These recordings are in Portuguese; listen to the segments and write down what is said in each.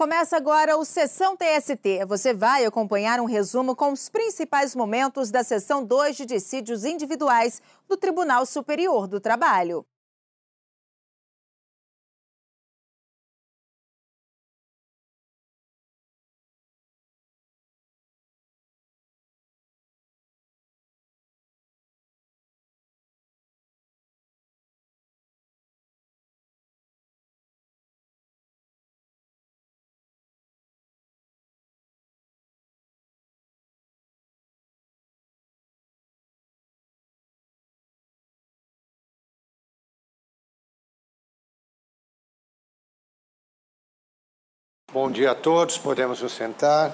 Começa agora o Sessão TST. Você vai acompanhar um resumo com os principais momentos da Sessão 2 de dissídios individuais do Tribunal Superior do Trabalho. Bom dia a todos, podemos nos sentar.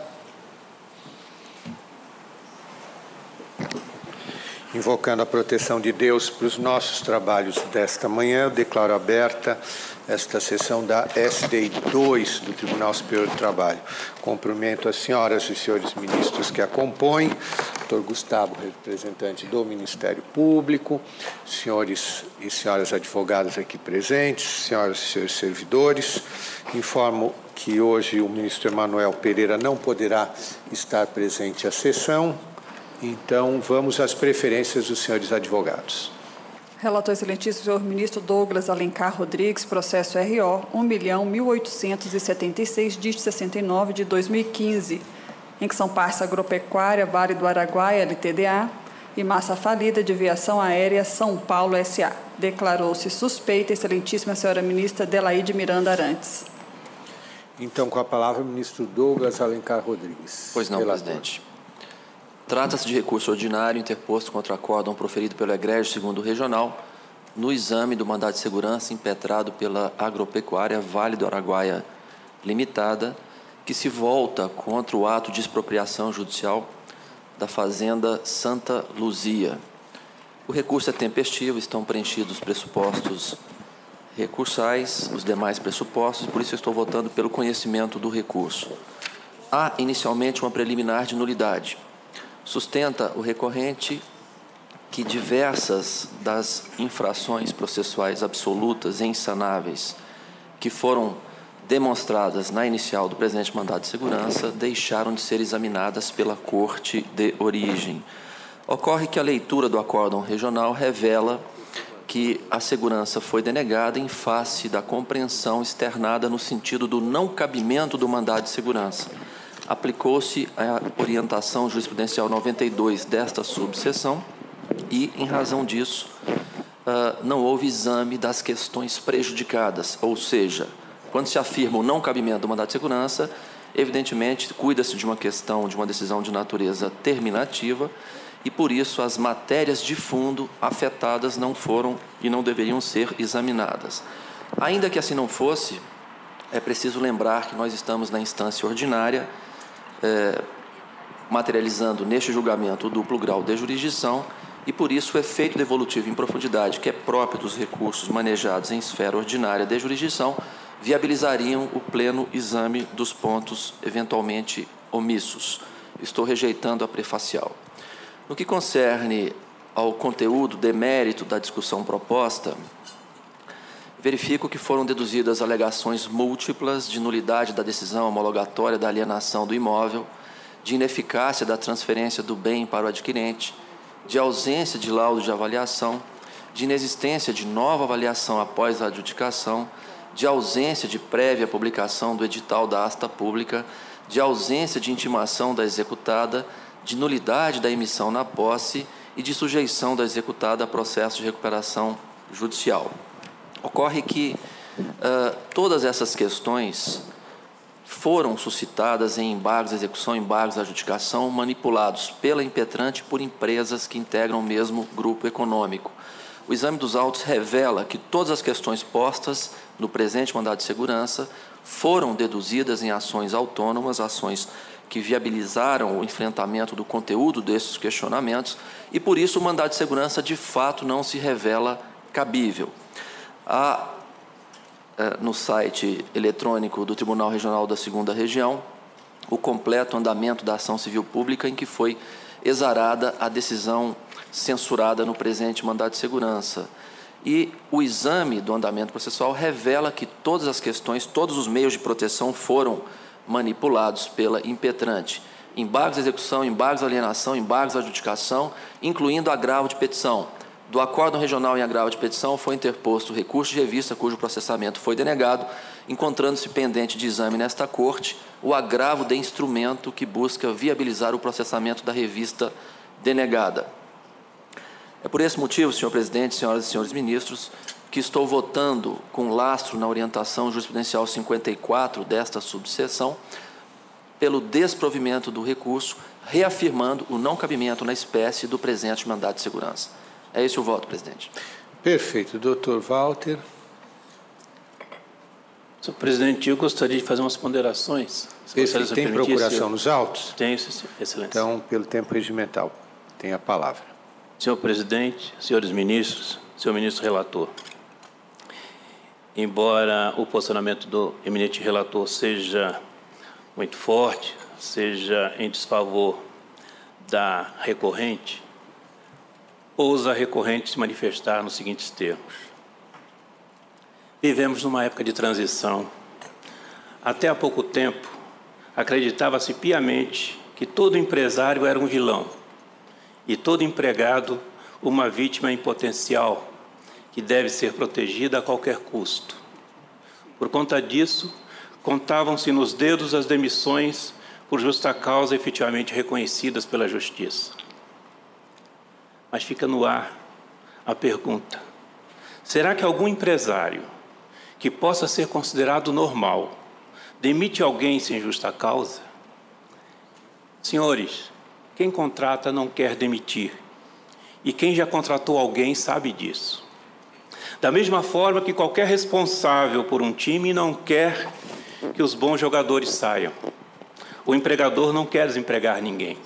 Invocando a proteção de Deus para os nossos trabalhos desta manhã, eu declaro aberta esta sessão da SDI 2 do Tribunal Superior do Trabalho. Cumprimento as senhoras e senhores ministros que a compõem, Dr. Gustavo, representante do Ministério Público, senhores e senhoras advogadas aqui presentes, senhoras e senhores servidores. Informo que hoje o ministro Emanuel Pereira não poderá estar presente à sessão. Então, vamos às preferências dos senhores advogados. Relator excelentíssimo, senhor ministro Douglas Alencar Rodrigues, processo RO 1.1876-69 de 2015, em que são partes Agropecuária Vale do Araguaia, LTDA, e Massa Falida de Aviação Aérea São Paulo, SA. Declarou-se suspeita, excelentíssima senhora ministra Adelaide Miranda Arantes. Então, com a palavra, o ministro Douglas Alencar Rodrigues. Pois não, relator. Presidente. Trata-se de recurso ordinário interposto contra acórdão proferido pelo Egrégio Segundo Regional no exame do mandado de segurança impetrado pela Agropecuária Vale do Araguaia Limitada, que se volta contra o ato de expropriação judicial da Fazenda Santa Luzia. O recurso é tempestivo, estão preenchidos os pressupostos recursais, os demais pressupostos, por isso eu estou votando pelo conhecimento do recurso. Há, inicialmente, uma preliminar de nulidade. Sustenta o recorrente que diversas das infrações processuais absolutas e insanáveis que foram demonstradas na inicial do presente mandado de segurança deixaram de ser examinadas pela Corte de origem. Ocorre que a leitura do acórdão regional revela que a segurança foi denegada em face da compreensão externada no sentido do não cabimento do mandado de segurança. Aplicou-se a orientação jurisprudencial 92 desta subseção e, em razão disso, não houve exame das questões prejudicadas, ou seja, quando se afirma o não cabimento do mandado de segurança, evidentemente, cuida-se de uma questão, de uma decisão de natureza terminativa e, por isso, as matérias de fundo afetadas não foram e não deveriam ser examinadas. Ainda que assim não fosse, é preciso lembrar que nós estamos na instância ordinária, materializando neste julgamento o duplo grau de jurisdição e, por isso, o efeito devolutivo em profundidade, que é próprio dos recursos manejados em esfera ordinária de jurisdição, viabilizariam o pleno exame dos pontos eventualmente omissos. Estou rejeitando a prefacial. No que concerne ao conteúdo demérito da discussão proposta, verifico que foram deduzidas alegações múltiplas de nulidade da decisão homologatória da alienação do imóvel, de ineficácia da transferência do bem para o adquirente, de ausência de laudo de avaliação, de inexistência de nova avaliação após a adjudicação, de ausência de prévia publicação do edital da asta pública, de ausência de intimação da executada, de nulidade da emissão na posse e de sujeição da executada a processo de recuperação judicial. Ocorre que todas essas questões foram suscitadas em embargos de execução, embargos de adjudicação, manipulados pela impetrante por empresas que integram o mesmo grupo econômico. O exame dos autos revela que todas as questões postas no presente mandado de segurança foram deduzidas em ações autônomas, ações que viabilizaram o enfrentamento do conteúdo desses questionamentos e, por isso, o mandado de segurança, de fato, não se revela cabível. Há no site eletrônico do Tribunal Regional da 2ª Região o completo andamento da ação civil pública em que foi exarada a decisão censurada no presente mandado de segurança. e o exame do andamento processual revela que todas as questões, todos os meios de proteção foram manipulados pela impetrante. Embargos de execução, embargos de alienação, embargos de adjudicação, incluindo agravo de petição. Do Acórdão Regional em agravo de petição foi interposto recurso de revista cujo processamento foi denegado, encontrando-se pendente de exame nesta Corte o agravo de instrumento que busca viabilizar o processamento da revista denegada. É por esse motivo, senhor presidente, senhoras e senhores ministros, que estou votando com lastro na orientação jurisprudencial 54 desta subseção pelo desprovimento do recurso, reafirmando o não cabimento na espécie do presente mandado de segurança. É esse o voto, presidente. Perfeito. Doutor Walter. Senhor presidente, eu gostaria de fazer umas ponderações. Perfeito. Tem procuração nos autos? Tenho, excelência. Então, pelo tempo regimental, tem a palavra. Senhor presidente, senhores ministros, senhor ministro relator, embora o posicionamento do eminente relator seja muito forte, seja em desfavor da recorrente, ousa a recorrente se manifestar nos seguintes termos. Vivemos numa época de transição. Até há pouco tempo, acreditava-se piamente que todo empresário era um vilão e todo empregado uma vítima em potencial que deve ser protegida a qualquer custo. Por conta disso, contavam-se nos dedos as demissões por justa causa efetivamente reconhecidas pela Justiça. Mas fica no ar a pergunta: será que algum empresário que possa ser considerado normal demite alguém sem justa causa? Senhores, quem contrata não quer demitir, e quem já contratou alguém sabe disso. Da mesma forma que qualquer responsável por um time não quer que os bons jogadores saiam. O empregador não quer desempregar ninguém,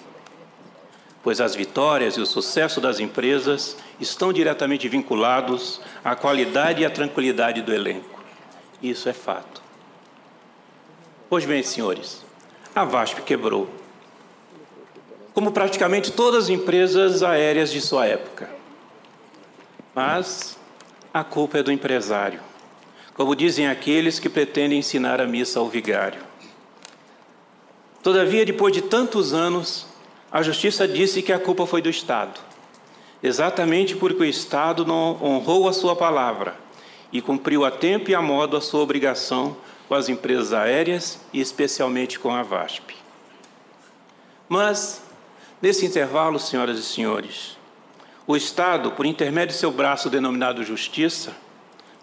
pois as vitórias e o sucesso das empresas estão diretamente vinculados à qualidade e à tranquilidade do elenco. Isso é fato. Pois bem, senhores, a VASP quebrou, como praticamente todas as empresas aéreas de sua época. Mas a culpa é do empresário, como dizem aqueles que pretendem ensinar a missa ao vigário. Todavia, depois de tantos anos, a Justiça disse que a culpa foi do Estado, exatamente porque o Estado não honrou a sua palavra e cumpriu a tempo e a modo a sua obrigação com as empresas aéreas e especialmente com a VASP. Mas, nesse intervalo, senhoras e senhores, o Estado, por intermédio de seu braço denominado Justiça,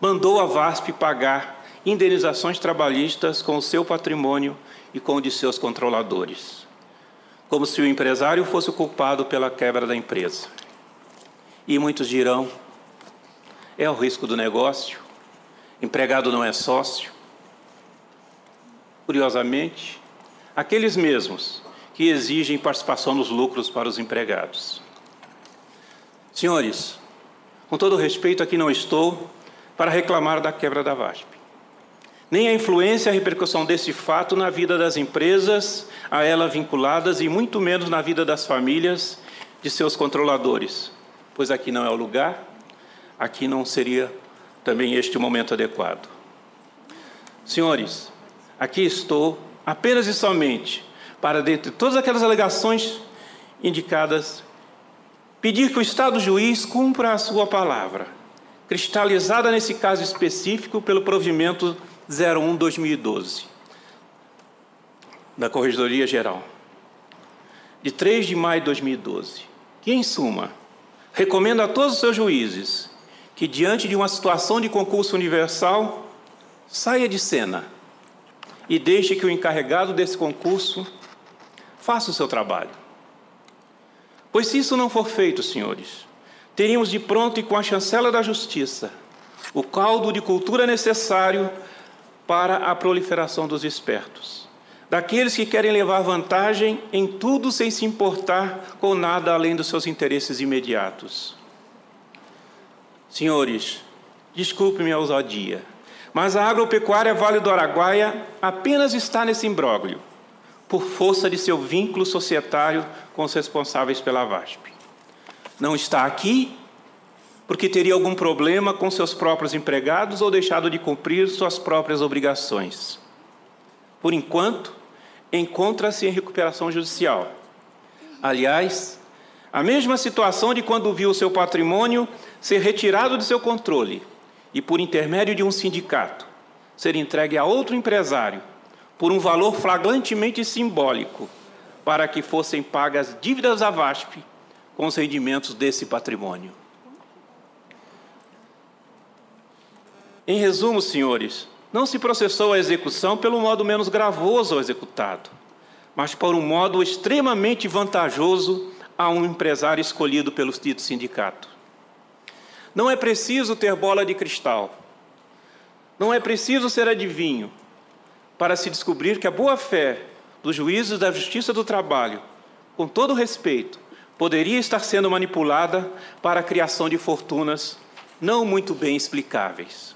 mandou a VASP pagar indenizações trabalhistas com o seu patrimônio e com o de seus controladores, como se o empresário fosse o culpado pela quebra da empresa. E muitos dirão: é o risco do negócio, empregado não é sócio. Curiosamente, aqueles mesmos que exigem participação nos lucros para os empregados. Senhores, com todo respeito, aqui não estou para reclamar da quebra da VASP, nem a influência e a repercussão desse fato na vida das empresas a ela vinculadas e muito menos na vida das famílias de seus controladores, pois aqui não é o lugar, aqui não seria também este o momento adequado. Senhores, aqui estou apenas e somente para, dentre todas aquelas alegações indicadas, pedir que o Estado juiz cumpra a sua palavra, cristalizada nesse caso específico pelo provimento 01/2012 da Corregedoria Geral, de 3 de maio de 2012, que, em suma, recomenda a todos os seus juízes que, diante de uma situação de concurso universal, saia de cena e deixe que o encarregado desse concurso faça o seu trabalho. Pois se isso não for feito, senhores, teríamos de pronto e com a chancela da Justiça o caldo de cultura necessário para a proliferação dos espertos, daqueles que querem levar vantagem em tudo sem se importar com nada além dos seus interesses imediatos. Senhores, desculpe-me a ousadia, mas a agropecuária Vale do Araguaia apenas está nesse imbróglio por força de seu vínculo societário com os responsáveis pela VASP. Não está aqui porque teria algum problema com seus próprios empregados ou deixado de cumprir suas próprias obrigações. Por enquanto, encontra-se em recuperação judicial. Aliás, a mesma situação de quando viu o seu patrimônio ser retirado de seu controle e, por intermédio de um sindicato, ser entregue a outro empresário por um valor flagrantemente simbólico para que fossem pagas dívidas à VASP com os rendimentos desse patrimônio. Em resumo, senhores, não se processou a execução pelo modo menos gravoso ao executado, mas por um modo extremamente vantajoso a um empresário escolhido pelo dito sindicato. Não é preciso ter bola de cristal, não é preciso ser adivinho para se descobrir que a boa-fé dos juízes da Justiça do Trabalho, com todo respeito, poderia estar sendo manipulada para a criação de fortunas não muito bem explicáveis.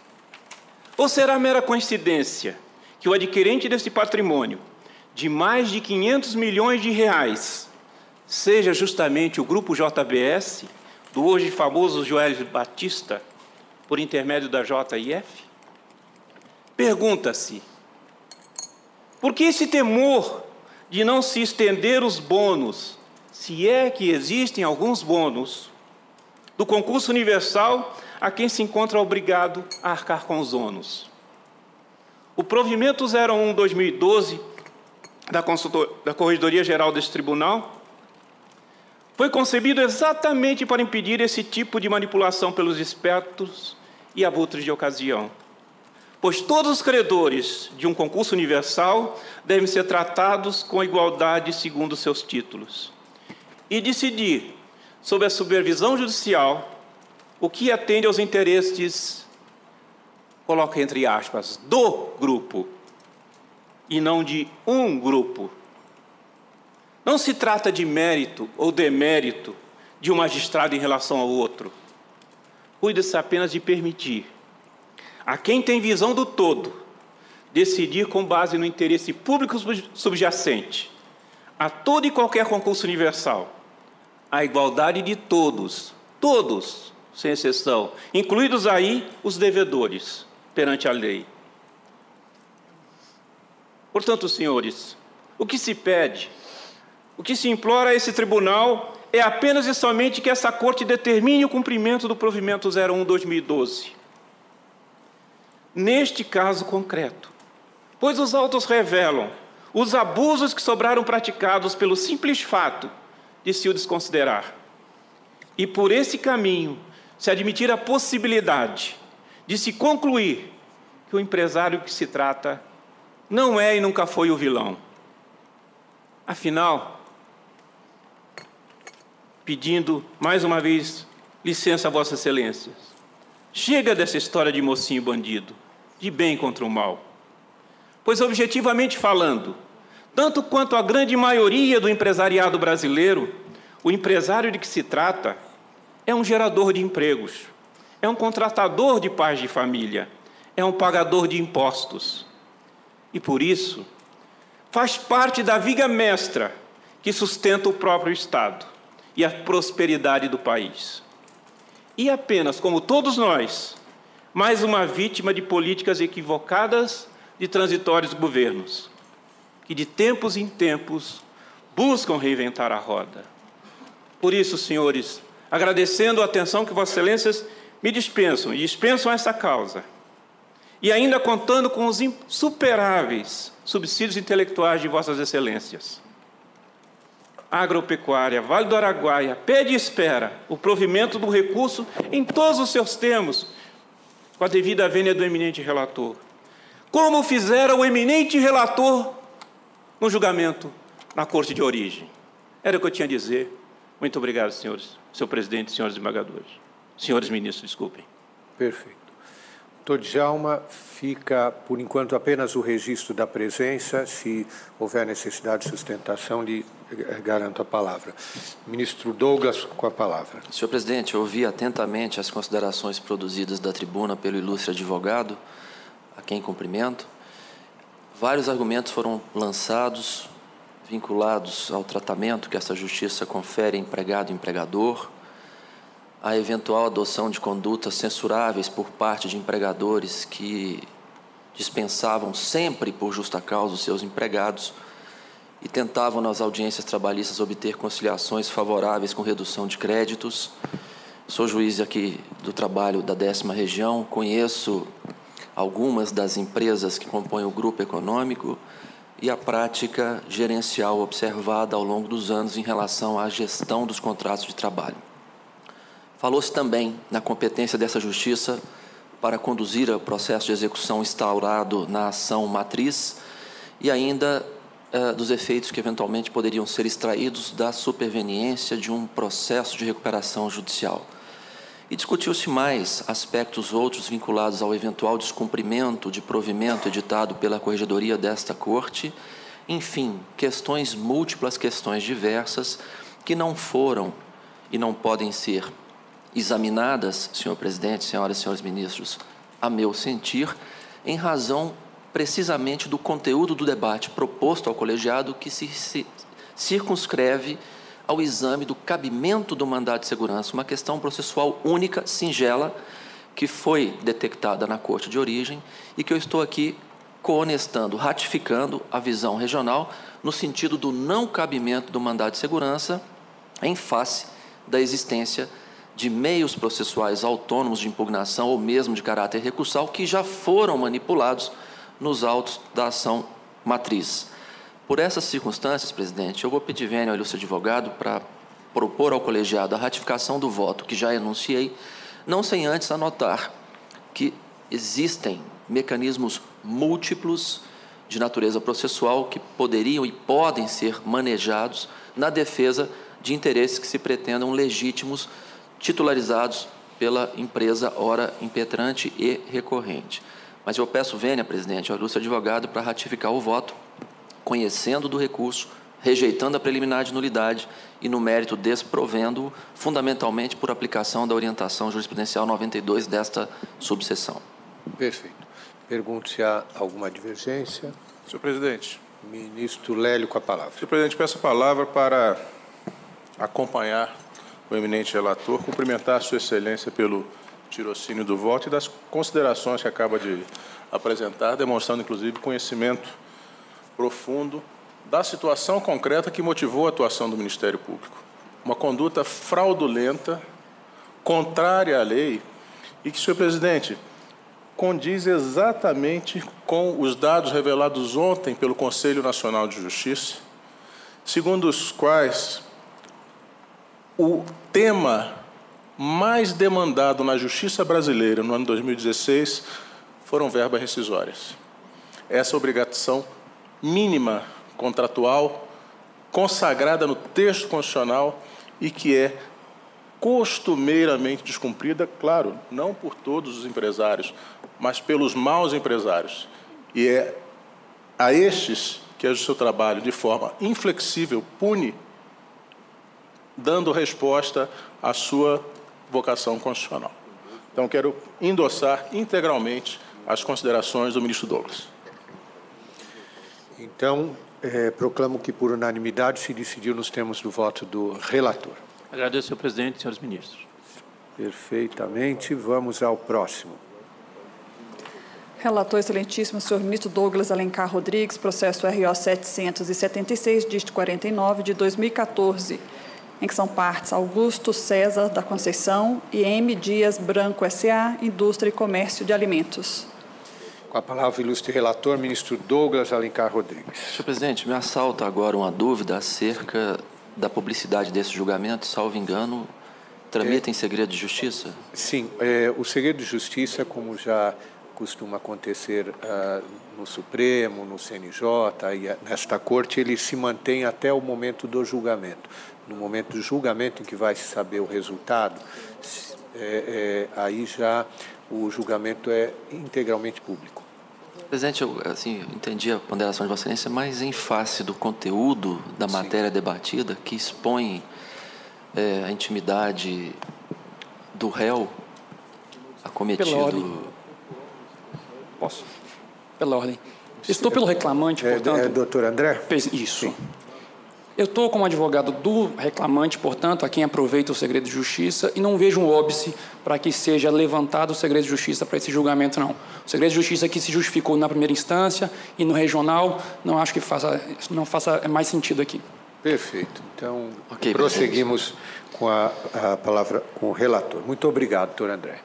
Ou será mera coincidência que o adquirente desse patrimônio, de mais de 500 milhões de reais, seja justamente o Grupo JBS, do hoje famoso Joelio Batista, por intermédio da JIF? Pergunta-se, por que esse temor de não se estender os bônus, se é que existem alguns bônus, do concurso universal a quem se encontra obrigado a arcar com os ônus? O provimento 01/2012 da Corregedoria Geral deste Tribunal foi concebido exatamente para impedir esse tipo de manipulação pelos espertos e abutres de ocasião, pois todos os credores de um concurso universal devem ser tratados com igualdade segundo seus títulos e decidir, sob a supervisão judicial, o que atende aos interesses, coloca entre aspas, do grupo, e não de um grupo. Não se trata de mérito ou demérito de um magistrado em relação ao outro. Cuida-se apenas de permitir a quem tem visão do todo decidir com base no interesse público subjacente a todo e qualquer concurso universal, a igualdade de todos, todos, sem exceção, incluídos aí os devedores perante a lei. Portanto, senhores, o que se pede, o que se implora a esse tribunal é apenas e somente que essa Corte determine o cumprimento do provimento 01/2012. Neste caso concreto, pois os autos revelam os abusos que sobraram praticados pelo simples fato de se o desconsiderar. E por esse caminho, se admitir a possibilidade de se concluir que o empresário que se trata não é e nunca foi o vilão. Afinal, pedindo mais uma vez licença a Vossas Excelências, chega dessa história de mocinho bandido, de bem contra o mal. Pois, objetivamente falando, tanto quanto a grande maioria do empresariado brasileiro, o empresário de que se trata é um gerador de empregos, é um contratador de pais de família, é um pagador de impostos. E, por isso, faz parte da viga mestra que sustenta o próprio Estado e a prosperidade do país. E apenas, como todos nós, mais uma vítima de políticas equivocadas de transitórios governos, que de tempos em tempos buscam reinventar a roda. Por isso, senhores, agradecendo a atenção que Vossas Excelências me dispensam e dispensam essa causa, e ainda contando com os insuperáveis subsídios intelectuais de Vossas Excelências, a Agropecuária, Vale do Araguaia, pede e espera o provimento do recurso em todos os seus termos, com a devida vênia do eminente relator, como fizera o eminente relator no julgamento na Corte de Origem. Era o que eu tinha a dizer. Muito obrigado, senhores, senhor presidente, senhores desembargadores. Senhores ministros, desculpem. Perfeito. Doutor Djalma, fica, por enquanto, apenas o registro da presença. Se houver necessidade de sustentação, lhe garanto a palavra. Ministro Douglas, com a palavra. Senhor presidente, eu ouvi atentamente as considerações produzidas da tribuna pelo ilustre advogado, a quem cumprimento. Vários argumentos foram lançados, vinculados ao tratamento que essa justiça confere a empregado e empregador, a eventual adoção de condutas censuráveis por parte de empregadores que dispensavam sempre por justa causa os seus empregados e tentavam nas audiências trabalhistas obter conciliações favoráveis com redução de créditos. Sou juiz aqui do trabalho da 10ª Região, conheço algumas das empresas que compõem o grupo econômico e a prática gerencial observada ao longo dos anos em relação à gestão dos contratos de trabalho. Falou-se também na competência dessa Justiça para conduzir o processo de execução instaurado na ação matriz e ainda dos efeitos que eventualmente poderiam ser extraídos da superveniência de um processo de recuperação judicial. E discutiu-se mais aspectos outros vinculados ao eventual descumprimento de provimento editado pela Corregedoria desta Corte, enfim, questões múltiplas, questões diversas, que não foram e não podem ser examinadas, senhor presidente, senhoras e senhores ministros, a meu sentir, em razão precisamente do conteúdo do debate proposto ao colegiado, que se circunscreve ao exame do cabimento do mandado de segurança, uma questão processual única, singela, que foi detectada na Corte de origem e que eu estou aqui coonestando, ratificando a visão regional no sentido do não cabimento do mandado de segurança em face da existência de meios processuais autônomos de impugnação ou mesmo de caráter recursal que já foram manipulados nos autos da ação matriz. Por essas circunstâncias, presidente, eu vou pedir vênia ao ilustre advogado para propor ao colegiado a ratificação do voto que já enunciei, não sem antes anotar que existem mecanismos múltiplos de natureza processual que poderiam e podem ser manejados na defesa de interesses que se pretendam legítimos, titularizados pela empresa ora impetrante e recorrente. Mas eu peço vênia, presidente, ao ilustre advogado para ratificar o voto, conhecendo do recurso, rejeitando a preliminar de nulidade e, no mérito, desprovendo-o, fundamentalmente por aplicação da orientação jurisprudencial 92 desta subseção. Perfeito. Pergunto se há alguma divergência. Senhor presidente. Ministro Lélio, com a palavra. Senhor presidente, peço a palavra para acompanhar o eminente relator, cumprimentar a Sua Excelência pelo tirocínio do voto e das considerações que acaba de apresentar, demonstrando, inclusive, conhecimento profundo da situação concreta que motivou a atuação do Ministério Público. Uma conduta fraudulenta, contrária à lei e que, senhor presidente, condiz exatamente com os dados revelados ontem pelo Conselho Nacional de Justiça, segundo os quais o tema mais demandado na justiça brasileira no ano 2016 foram verbas rescisórias. Essa obrigação mínima contratual, consagrada no texto constitucional e que é costumeiramente descumprida, claro, não por todos os empresários, mas pelos maus empresários. E é a estes que o seu trabalho, de forma inflexível, pune, dando resposta à sua vocação constitucional. Então, quero endossar integralmente as considerações do ministro Douglas. Então, proclamo que, por unanimidade, se decidiu nos termos do voto do relator. Agradeço, senhor presidente e senhores ministros. Perfeitamente. Vamos ao próximo. Relator excelentíssimo, senhor ministro Douglas Alencar Rodrigues, processo RO 776, dígito 49, de 2014, em que são partes Augusto César da Conceição e M. Dias Branco S.A., Indústria e Comércio de Alimentos. Com a palavra, o ilustre relator, ministro Douglas Alencar Rodrigues. Senhor presidente, me assalta agora uma dúvida acerca da publicidade desse julgamento. Salvo engano, tramita em segredo de justiça? Sim, o segredo de justiça, como já costuma acontecer no Supremo, no CNJ e nesta Corte, ele se mantém até o momento do julgamento. No momento do julgamento, em que vai se saber o resultado, aí já o julgamento é integralmente público. Presidente, eu entendi a ponderação de Vossa Excelência, mas em face do conteúdo da matéria debatida, que expõe a intimidade do réu acometido... Pela ordem. Posso? Pela ordem. Estou pelo reclamante, portanto... doutor André? Isso. Sim. Eu estou como advogado do reclamante, portanto, a quem aproveita o segredo de justiça, e não vejo um óbice para que seja levantado o segredo de justiça para esse julgamento, não. O segredo de justiça que se justificou na primeira instância e no regional, não acho que não faça mais sentido aqui. Perfeito. Então, prosseguimos com a palavra com o relator. Muito obrigado, doutor André.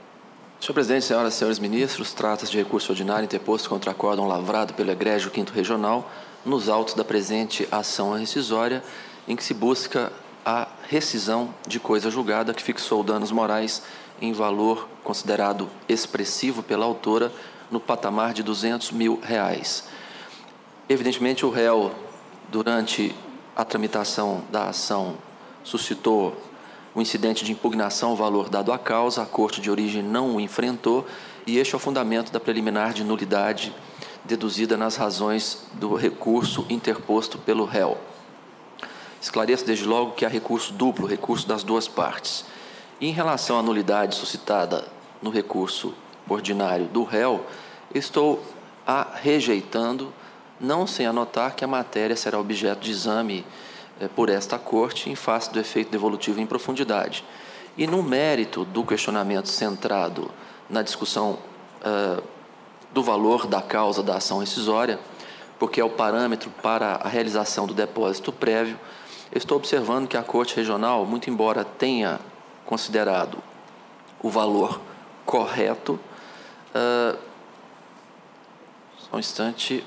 Senhor presidente, senhoras e senhores ministros, trata-se de recurso ordinário interposto contra acórdão lavrado pelo Egrégio 5º Regional nos autos da presente ação rescisória, em que se busca a rescisão de coisa julgada que fixou danos morais em valor considerado expressivo pela autora no patamar de R$200 mil. Evidentemente, o réu, durante a tramitação da ação, suscitou o incidente de impugnação ao valor dado à causa, a Corte de origem não o enfrentou, e este é o fundamento da preliminar de nulidade deduzida nas razões do recurso interposto pelo réu. Esclareço desde logo que há recurso duplo, recurso das duas partes. E em relação à nulidade suscitada no recurso ordinário do réu, estou a rejeitando, não sem anotar que a matéria será objeto de exame por esta Corte em face do efeito devolutivo em profundidade. E no mérito do questionamento centrado na discussão do valor da causa da ação rescisória, porque é o parâmetro para a realização do depósito prévio, estou observando que a Corte Regional, muito embora tenha considerado o valor correto, só um instante,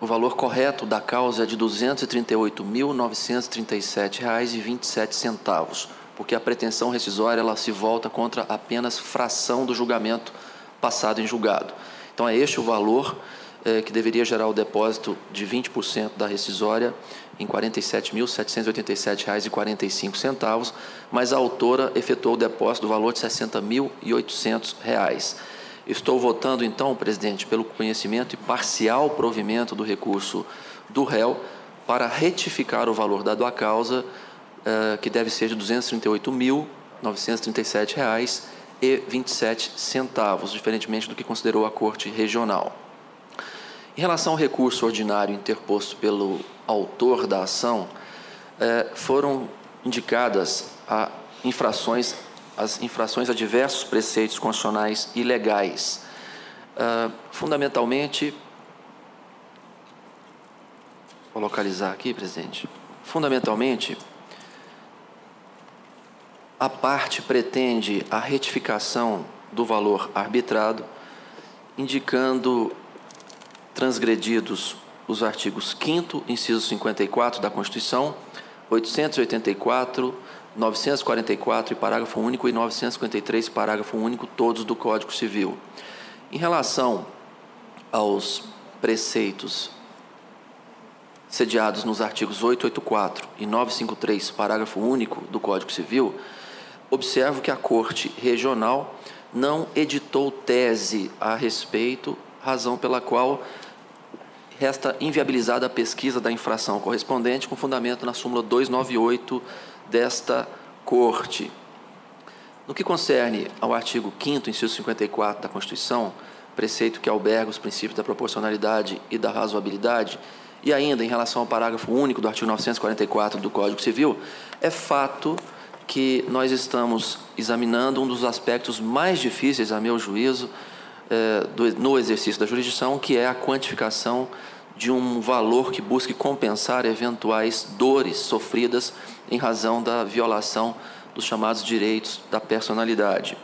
o valor correto da causa é de R$ 238.937,27, porque a pretensão rescisória ela se volta contra apenas fração do julgamento passado em julgado. Então, é este o valor que deveria gerar o depósito de 20% da rescisória em R$ 47.787,45, mas a autora efetuou o depósito do valor de R$ 60.800. Estou votando, então, presidente, pelo conhecimento e parcial provimento do recurso do réu para retificar o valor dado à causa, que deve ser de R$ 238.937,27, diferentemente do que considerou a Corte Regional. Em relação ao recurso ordinário interposto pelo autor da ação, foram indicadas as infrações a diversos preceitos constitucionais e legais. Fundamentalmente, vou localizar aqui, presidente. Fundamentalmente, a parte pretende a retificação do valor arbitrado, indicando transgredidos os artigos 5º, inciso 54 da Constituição, 884, 944 e parágrafo único e 953 parágrafo único, todos do Código Civil. Em relação aos preceitos sediados nos artigos 884 e 953, parágrafo único do Código Civil, observo que a Corte Regional não editou tese a respeito, razão pela qual resta inviabilizada a pesquisa da infração correspondente com fundamento na súmula 298 desta Corte. No que concerne ao artigo 5º, inciso 54 da Constituição, preceito que alberga os princípios da proporcionalidade e da razoabilidade, e ainda em relação ao parágrafo único do artigo 944 do Código Civil, é fato que nós estamos examinando um dos aspectos mais difíceis, a meu juízo, no exercício da jurisdição, que é a quantificação de um valor que busque compensar eventuais dores sofridas em razão da violação dos chamados direitos da personalidade.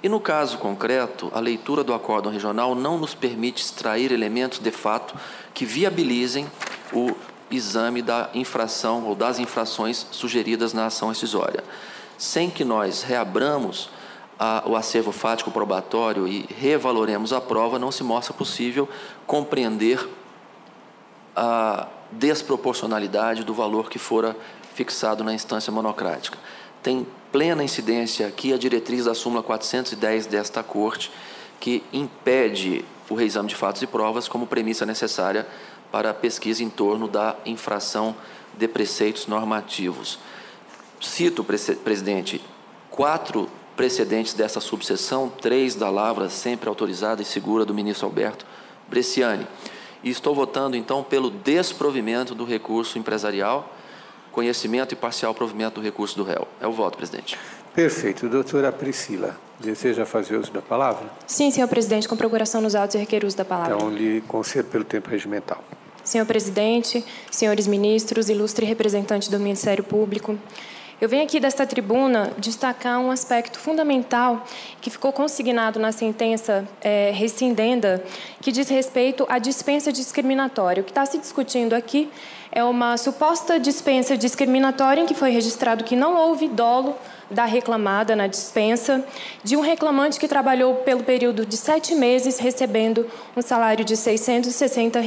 E no caso concreto, a leitura do acórdão regional não nos permite extrair elementos de fato que viabilizem o exame da infração ou das infrações sugeridas na ação rescisória. Sem que nós reabramos o acervo fático probatório e revaloremos a prova, não se mostra possível compreender a desproporcionalidade do valor que fora fixado na instância monocrática. Tem plena incidência aqui a diretriz da súmula 410 desta Corte, que impede o reexame de fatos e provas como premissa necessária para a pesquisa em torno da infração de preceitos normativos. Cito, presidente, 4 precedentes dessa subseção, 3 da lavra sempre autorizada e segura do ministro Alberto Bresciani. E estou votando, então, pelo desprovimento do recurso empresarial, conhecimento e parcial provimento do recurso do réu. É o voto, presidente. Perfeito. Doutora Priscila, deseja fazer uso da palavra? Sim, senhor presidente, com procuração nos autos e requer uso da palavra. Então, lhe concedo pelo tempo regimental. Senhor presidente, senhores ministros, ilustre representante do Ministério Público, eu venho aqui desta tribuna destacar um aspecto fundamental que ficou consignado na sentença rescindenda, que diz respeito à dispensa discriminatória. O que está se discutindo aqui é uma suposta dispensa discriminatória em que foi registrado que não houve dolo da reclamada na dispensa, de um reclamante que trabalhou pelo período de 7 meses, recebendo um salário de R$ 660,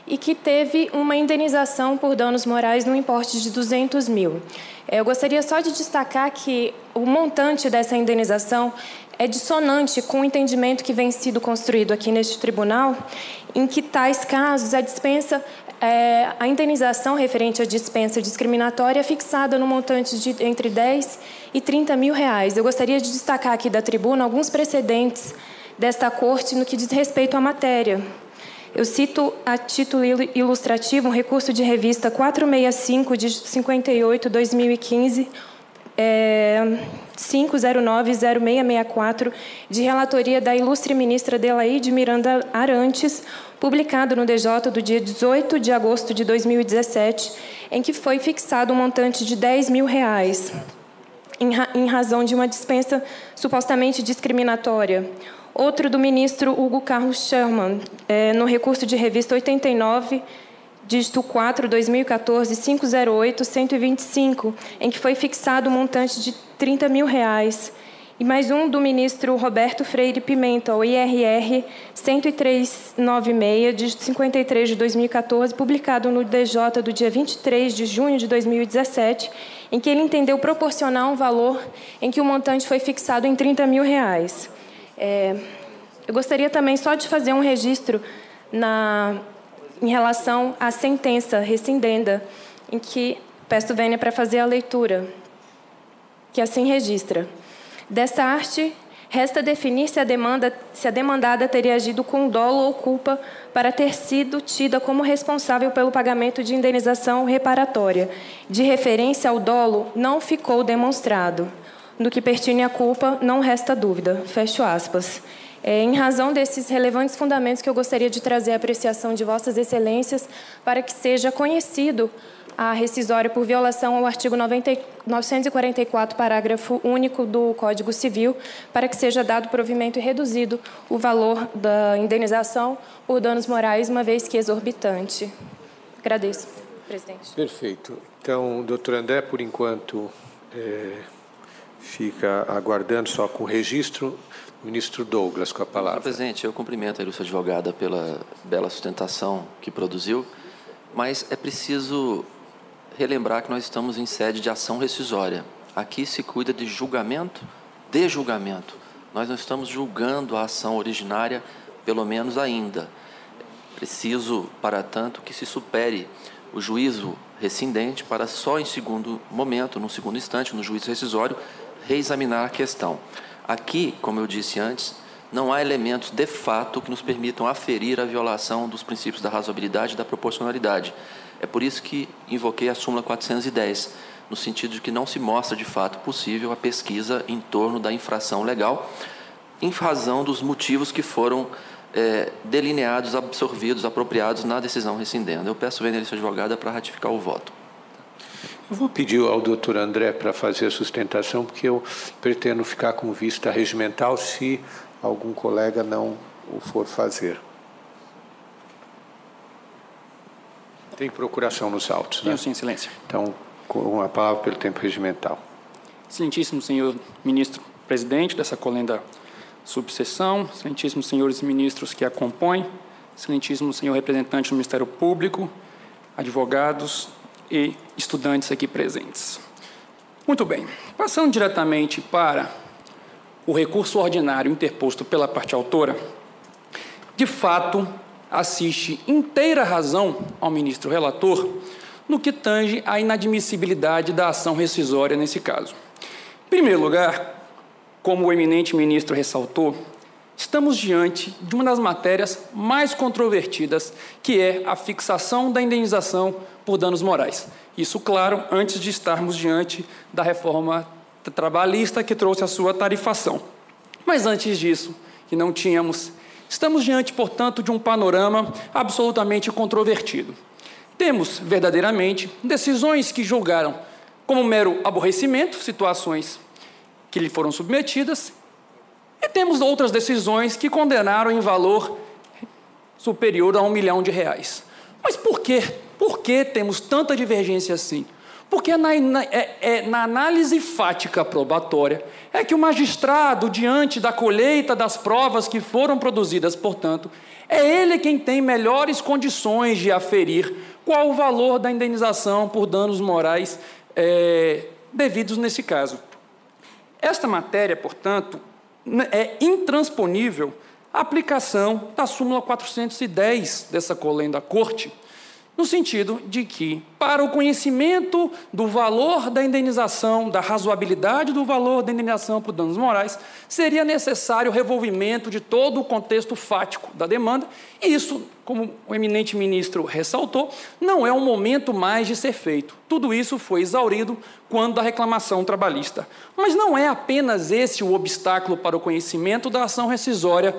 e que teve uma indenização por danos morais no importe de 200 mil. Eu gostaria só de destacar que o montante dessa indenização é dissonante com o entendimento que vem sido construído aqui neste tribunal, em que tais casos a indenização referente à dispensa discriminatória é fixada no montante de entre 10 e 30 mil reais. Eu gostaria de destacar aqui da tribuna alguns precedentes desta Corte no que diz respeito à matéria. Eu cito a título ilustrativo um recurso de revista 465 de 58/2015, 5090664, de relatoria da ilustre ministra Adelaide Miranda Arantes, publicado no DJ do dia 18 de agosto de 2017, em que foi fixado um montante de 10 mil reais, em razão de uma dispensa supostamente discriminatória. Outro do ministro Hugo Carlos Sherman, no recurso de revista 89, dígito 4, 2014, 508-125, em que foi fixado um montante de 30 mil reais. E mais um do ministro Roberto Freire Pimenta, o IRR 10396, dígito 53 de 2014, publicado no DJ do dia 23 de junho de 2017, em que ele entendeu proporcionar um valor em que o montante foi fixado em 30 mil reais. Eu gostaria também só de fazer um registro em relação à sentença rescindenda, em que peço vênia para fazer a leitura, que assim registra. Desta arte, resta definir se a demandada teria agido com dolo ou culpa para ter sido tida como responsável pelo pagamento de indenização reparatória. De referência ao dolo, não ficou demonstrado. No que pertine à culpa, não resta dúvida. Fecho aspas. Em razão desses relevantes fundamentos que eu gostaria de trazer à apreciação de Vossas Excelências, para que seja conhecido a rescisória por violação ao artigo 944, parágrafo único do Código Civil, para que seja dado provimento e reduzido o valor da indenização por danos morais, uma vez que exorbitante. Agradeço, presidente. Perfeito. Então, doutor André, por enquanto, fica aguardando só com o registro. Ministro Douglas, com a palavra. Senhor presidente, eu cumprimento a ilustre advogada pela bela sustentação que produziu, mas é preciso relembrar que nós estamos em sede de ação rescisória. Aqui se cuida de julgamento, de julgamento. Nós não estamos julgando a ação originária, pelo menos ainda. Preciso, para tanto, que se supere o juízo rescindente para só em segundo momento, no segundo instante, no juízo rescisório, reexaminar a questão. Aqui, como eu disse antes, não há elementos de fato que nos permitam aferir a violação dos princípios da razoabilidade e da proporcionalidade. É por isso que invoquei a súmula 410, no sentido de que não se mostra de fato possível a pesquisa em torno da infração legal, em razão dos motivos que foram delineados, absorvidos, apropriados na decisão rescindenda. Eu peço vênia à advogada para ratificar o voto. Eu vou pedir ao doutor André para fazer a sustentação, porque eu pretendo ficar com vista regimental se algum colega não o for fazer. Tem procuração nos autos, né? Sim, excelência. Então, com a palavra pelo tempo regimental. Excelentíssimo senhor ministro presidente dessa colenda subseção, excelentíssimos senhores ministros que acompanham, excelentíssimo senhor representante do Ministério Público, advogados e estudantes aqui presentes. Muito bem, passando diretamente para o recurso ordinário interposto pela parte autora, de fato, assiste inteira razão ao ministro relator no que tange à inadmissibilidade da ação rescisória nesse caso. Em primeiro lugar, como o eminente ministro ressaltou, estamos diante de uma das matérias mais controvertidas, que é a fixação da indenização por danos morais. Isso, claro, antes de estarmos diante da reforma trabalhista que trouxe a sua tarifação. Mas antes disso, que não tínhamos, estamos diante, portanto, de um panorama absolutamente controvertido. Temos, verdadeiramente, decisões que julgaram como mero aborrecimento situações que lhe foram submetidas, e temos outras decisões que condenaram em valor superior a R$1 milhão. Mas por quê? Por que temos tanta divergência assim? Porque na análise fática probatória é que o magistrado, diante da colheita das provas que foram produzidas, portanto, é ele quem tem melhores condições de aferir qual o valor da indenização por danos morais devidos nesse caso. Esta matéria, portanto, é intransponível a aplicação da súmula 410 dessa colenda Corte, no sentido de que, para o conhecimento do valor da indenização, da razoabilidade do valor da indenização por danos morais, seria necessário o revolvimento de todo o contexto fático da demanda, e isso, como o eminente ministro ressaltou, não é um momento mais de ser feito. Tudo isso foi exaurido quando da reclamação trabalhista. Mas não é apenas esse o obstáculo para o conhecimento da ação rescisória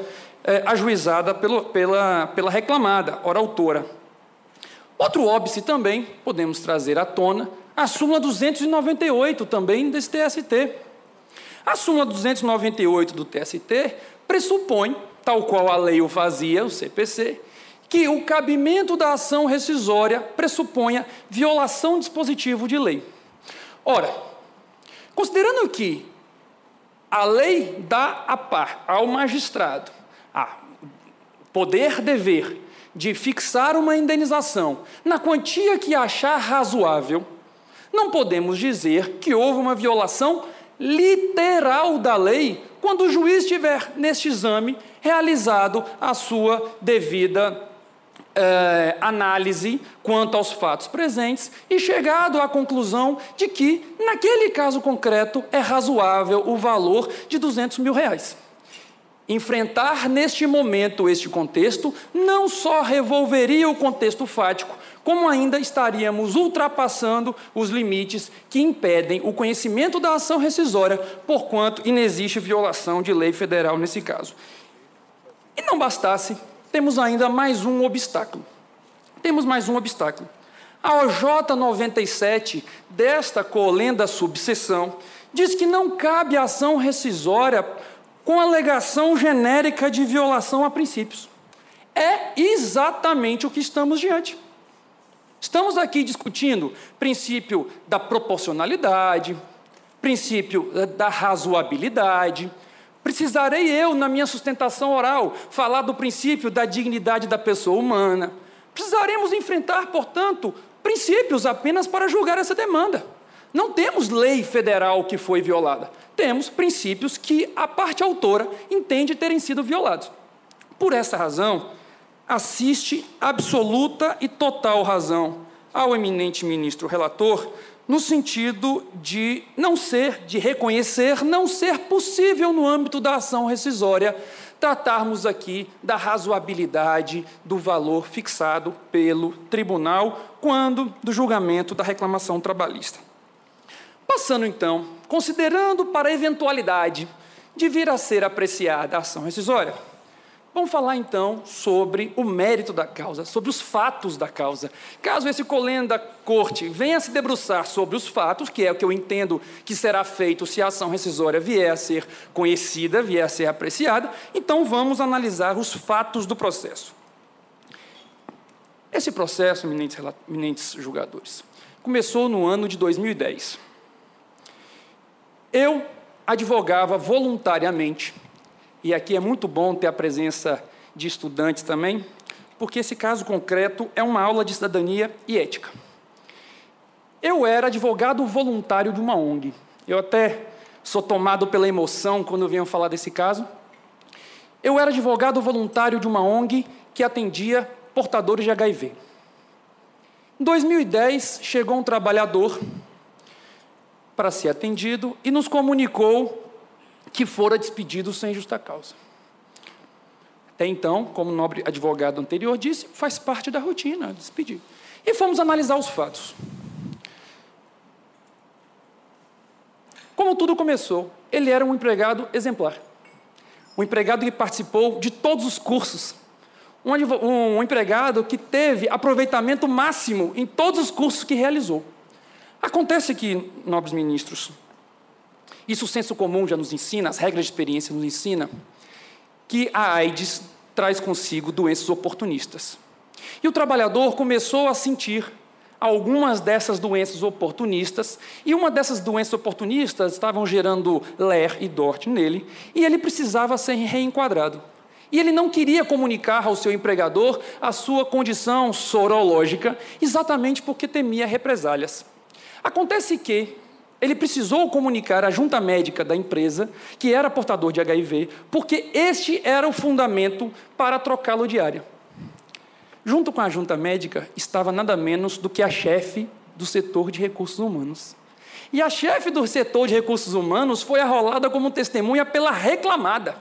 ajuizada pela reclamada, ora autora. Outro óbice também podemos trazer à tona a súmula 298 também desse TST. A súmula 298 do TST pressupõe, tal qual a lei o fazia, o CPC, que o cabimento da ação rescisória pressuponha violação de dispositivo de lei. Ora, considerando que a lei dá ao magistrado dever de fixar uma indenização na quantia que achar razoável, não podemos dizer que houve uma violação literal da lei quando o juiz tiver, neste exame, realizado a sua devida análise quanto aos fatos presentes e chegado à conclusão de que, naquele caso concreto, é razoável o valor de R$200 mil. Enfrentar neste momento este contexto não só revolveria o contexto fático, como ainda estaríamos ultrapassando os limites que impedem o conhecimento da ação rescisória, porquanto inexiste violação de lei federal nesse caso. E não bastasse, temos ainda mais um obstáculo. A OJ 97 desta colenda subseção diz que não cabe ação rescisória com alegação genérica de violação a princípios. É exatamente o que estamos diante. Estamos aqui discutindo princípio da proporcionalidade, princípio da razoabilidade. Precisarei eu, na minha sustentação oral, falar do princípio da dignidade da pessoa humana. Precisaremos enfrentar, portanto, princípios apenas para julgar essa demanda. Não temos lei federal que foi violada. Temos princípios que a parte autora entende terem sido violados. Por essa razão, assiste absoluta e total razão ao eminente ministro relator, no sentido de reconhecer não ser possível, no âmbito da ação rescisória, tratarmos aqui da razoabilidade do valor fixado pelo tribunal quando do julgamento da reclamação trabalhista. Passando, então, considerando para a eventualidade de vir a ser apreciada a ação rescisória, vamos falar, então, sobre o mérito da causa, sobre os fatos da causa. Caso esse colenda Corte venha a se debruçar sobre os fatos, que é o que eu entendo que será feito se a ação rescisória vier a ser conhecida, vier a ser apreciada, então vamos analisar os fatos do processo. Esse processo, eminentes julgadores, começou no ano de 2010. Eu advogava voluntariamente, e aqui é muito bom ter a presença de estudantes também, porque esse caso concreto é uma aula de cidadania e ética. Eu era advogado voluntário de uma ONG. Eu até sou tomado pela emoção quando eu venho falar desse caso. Eu era advogado voluntário de uma ONG que atendia portadores de HIV. Em 2010, chegou um trabalhador para ser atendido e nos comunicou que fora despedido sem justa causa. Até então, como o nobre advogado anterior disse, faz parte da rotina despedir. E fomos analisar os fatos. Como tudo começou, ele era um empregado exemplar. Um empregado que participou de todos os cursos. Um empregado que teve aproveitamento máximo em todos os cursos que realizou. Acontece que, nobres ministros, isso o senso comum já nos ensina, as regras de experiência nos ensinam, que a AIDS traz consigo doenças oportunistas. E o trabalhador começou a sentir algumas dessas doenças oportunistas, e uma dessas doenças oportunistas estavam gerando LER e DORT nele, e ele precisava ser reenquadrado. E ele não queria comunicar ao seu empregador a sua condição sorológica, exatamente porque temia represálias. Acontece que ele precisou comunicar à junta médica da empresa que era portador de HIV, porque este era o fundamento para trocá-lo de área. Junto com a junta médica estava nada menos do que a chefe do setor de recursos humanos. E a chefe do setor de recursos humanos foi arrolada como testemunha pela reclamada.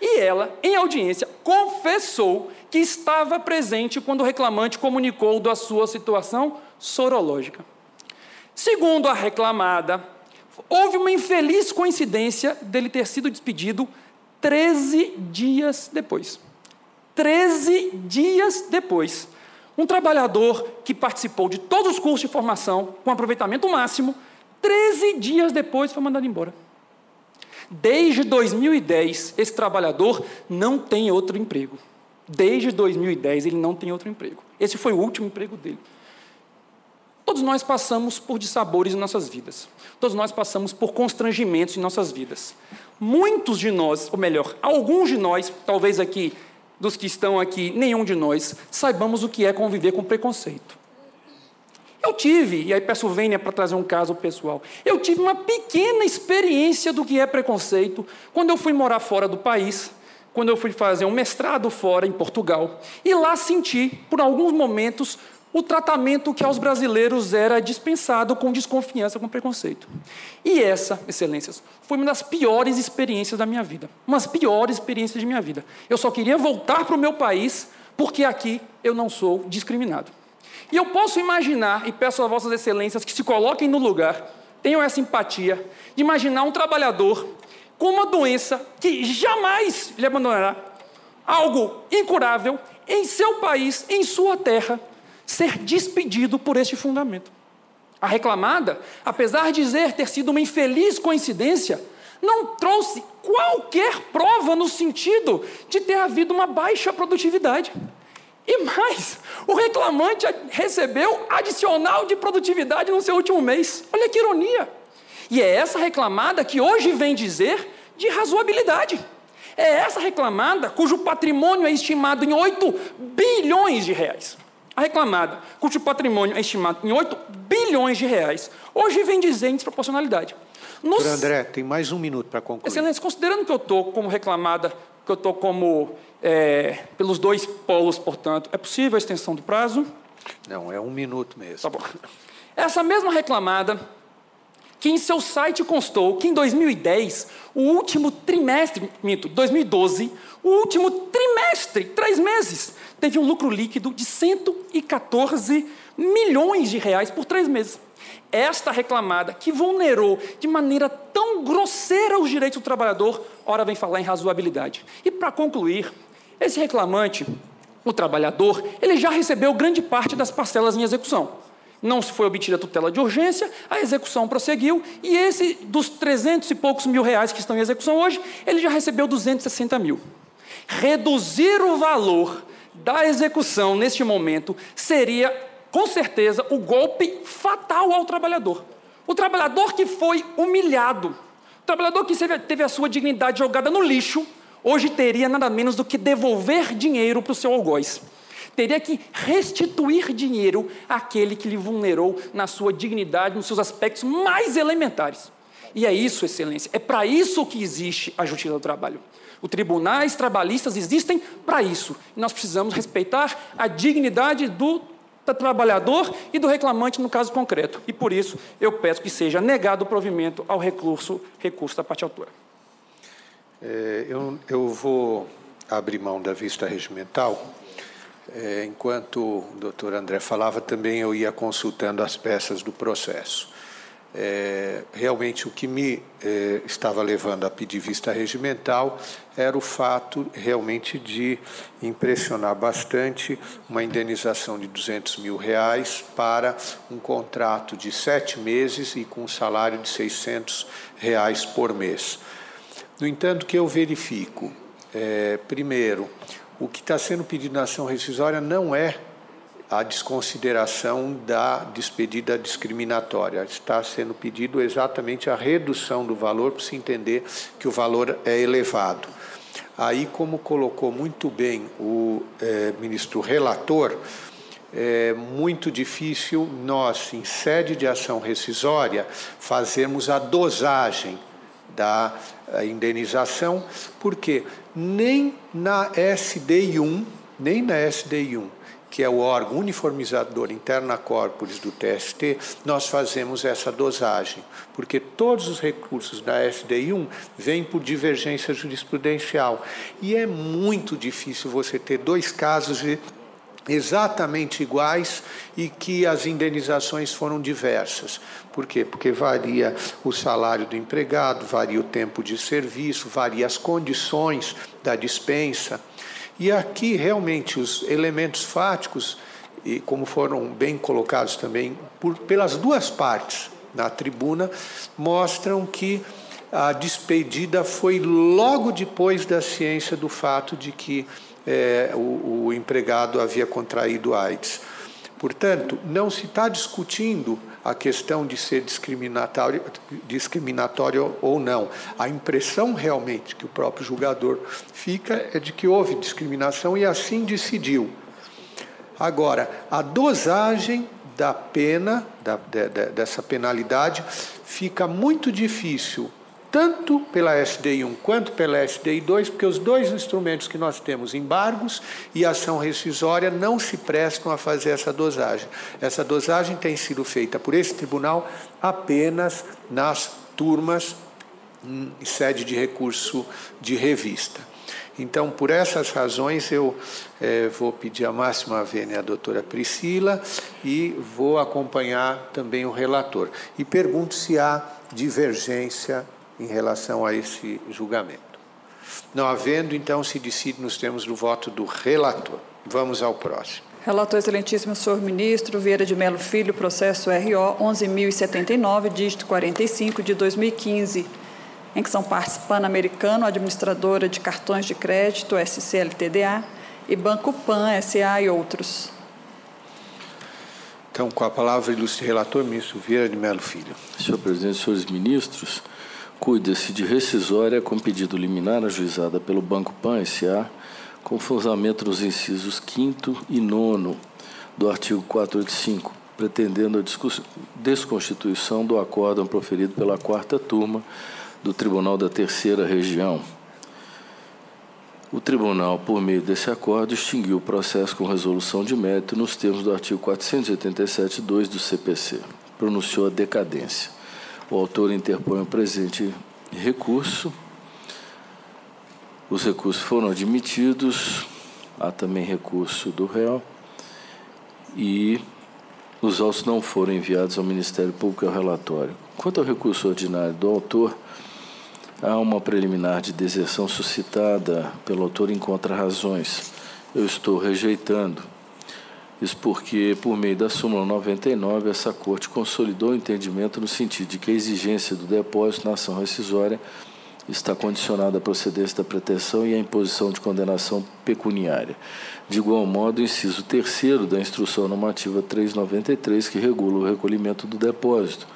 E ela, em audiência, confessou que estava presente quando o reclamante comunicou da sua situação sorológica. Segundo a reclamada, houve uma infeliz coincidência dele ter sido despedido 13 dias depois. 13 dias depois. Um trabalhador que participou de todos os cursos de formação, com aproveitamento máximo, 13 dias depois foi mandado embora. Desde 2010, esse trabalhador não tem outro emprego. Desde 2010, ele não tem outro emprego. Esse foi o último emprego dele. Todos nós passamos por dissabores em nossas vidas. Todos nós passamos por constrangimentos em nossas vidas. Muitos de nós, ou melhor, alguns de nós, talvez aqui, dos que estão aqui, nenhum de nós, saibamos o que é conviver com preconceito. Eu tive, e aí peço vênia para trazer um caso pessoal, eu tive uma pequena experiência do que é preconceito quando eu fui morar fora do país, quando eu fui fazer um mestrado fora, em Portugal, e lá senti, por alguns momentos, o tratamento que aos brasileiros era dispensado com desconfiança, com preconceito. E essa, excelências, foi uma das piores experiências da minha vida. Uma das piores experiências de minha vida. Eu só queria voltar para o meu país, porque aqui eu não sou discriminado. E eu posso imaginar, e peço a vossas excelências que se coloquem no lugar, tenham essa empatia, de imaginar um trabalhador com uma doença que jamais lhe abandonará, algo incurável, em seu país, em sua terra, ser despedido por este fundamento. A reclamada, apesar de dizer ter sido uma infeliz coincidência, não trouxe qualquer prova no sentido de ter havido uma baixa produtividade. E mais, o reclamante recebeu adicional de produtividade no seu último mês. Olha que ironia. E é essa reclamada que hoje vem dizer de razoabilidade. É essa reclamada cujo patrimônio é estimado em 8 bilhões de reais. A reclamada, cujo patrimônio é estimado em 8 bilhões de reais, hoje vem dizer em desproporcionalidade. André, tem mais um minuto para concluir. Excelência, considerando que eu estou como reclamada, que eu estou como pelos dois polos, portanto, é possível a extensão do prazo? Não, é 1 minuto mesmo. Tá bom. Essa mesma reclamada, que em seu site constou que em 2010, o último trimestre, 2012, o último trimestre, 3 meses, teve um lucro líquido de 114 milhões de reais por 3 meses. Esta reclamada, que vulnerou de maneira tão grosseira os direitos do trabalhador, ora vem falar em razoabilidade. E para concluir, esse reclamante, o trabalhador, ele já recebeu grande parte das parcelas em execução. Não se foi obtida a tutela de urgência, a execução prosseguiu, e esse, dos 300 e poucos mil reais que estão em execução hoje, ele já recebeu 260 mil. Reduzir o valor da execução neste momento seria, com certeza, o golpe fatal ao trabalhador. O trabalhador que foi humilhado, o trabalhador que teve a sua dignidade jogada no lixo, hoje teria nada menos do que devolver dinheiro para o seu algoz. Teria que restituir dinheiro àquele que lhe vulnerou na sua dignidade, nos seus aspectos mais elementares. E é isso, excelência, é para isso que existe a justiça do trabalho. Os tribunais trabalhistas existem para isso. E nós precisamos respeitar a dignidade do trabalhador e do reclamante no caso concreto. E por isso eu peço que seja negado o provimento ao recurso da parte autora. Eu vou abrir mão da vista regimental. Enquanto o doutor André falava, também eu ia consultando as peças do processo. Realmente o que me estava levando a pedir vista regimental era o fato realmente de impressionar bastante uma indenização de R$200 mil para um contrato de 7 meses e com um salário de R$600 por mês. No entanto, o que eu verifico, primeiro, o que está sendo pedido na ação rescisória não é a desconsideração da despedida discriminatória. Está sendo pedido exatamente a redução do valor, para se entender que o valor é elevado. Aí, como colocou muito bem o ministro relator, é muito difícil nós, em sede de ação rescisória, fazermos a dosagem da indenização, porque nem na SDI1, que é o órgão uniformizador interna corporis do TST, nós fazemos essa dosagem, porque todos os recursos da SDI1 vêm por divergência jurisprudencial. E é muito difícil você ter 2 casos exatamente iguais e que as indenizações foram diversas. Por quê? Porque varia o salário do empregado, varia o tempo de serviço, varia as condições da dispensa. E aqui, realmente, os elementos fáticos, e como foram bem colocados também pelas 2 partes na tribuna, mostram que a despedida foi logo depois da ciência do fato de que o empregado havia contraído AIDS. Portanto, não se está discutindo a questão de ser discriminatório ou não. A impressão realmente que o próprio julgador fica é de que houve discriminação e assim decidiu. Agora, a dosagem da pena, dessa penalidade, fica muito difícil, tanto pela SDI1 quanto pela SDI2, porque os 2 instrumentos que nós temos, embargos e ação rescisória, não se prestam a fazer essa dosagem. Essa dosagem tem sido feita por esse tribunal apenas nas turmas em sede de recurso de revista. Então, por essas razões, eu vou pedir a máxima vênia à doutora Priscila e vou acompanhar também o relator. E pergunto se há divergência em relação a esse julgamento. Não havendo, então, se decide nos termos do voto do relator. Vamos ao próximo. Relator excelentíssimo senhor ministro Vieira de Mello Filho, processo RO 11.079, dígito 45, de 2015, em que são partes Pan-Americano, administradora de cartões de crédito, SCLTDA, e Banco Pan, SA e outros. Então, com a palavra, ilustre relator, ministro Vieira de Mello Filho. Senhor presidente, senhores ministros, cuida-se de rescisória com pedido liminar ajuizada pelo Banco Pan, S.A., com fundamento nos incisos 5º e 9º do artigo 485, pretendendo a desconstituição do acórdão proferido pela 4ª turma do Tribunal da 3ª Região. O Tribunal, por meio desse acordo, extinguiu o processo com resolução de mérito nos termos do artigo 487.2 do CPC. Pronunciou a decadência. O autor interpõe o presente recurso. Os recursos foram admitidos. Há também recurso do réu. E os autos não foram enviados ao Ministério Público e ao relatório. Quanto ao recurso ordinário do autor, há uma preliminar de deserção suscitada pelo autor em contra-razões. Eu estou rejeitando. Isso porque, por meio da súmula 99, essa Corte consolidou o entendimento no sentido de que a exigência do depósito na ação rescisória está condicionada à procedência da pretensão e à imposição de condenação pecuniária. De igual modo, o inciso 3º da Instrução Normativa 393, que regula o recolhimento do depósito,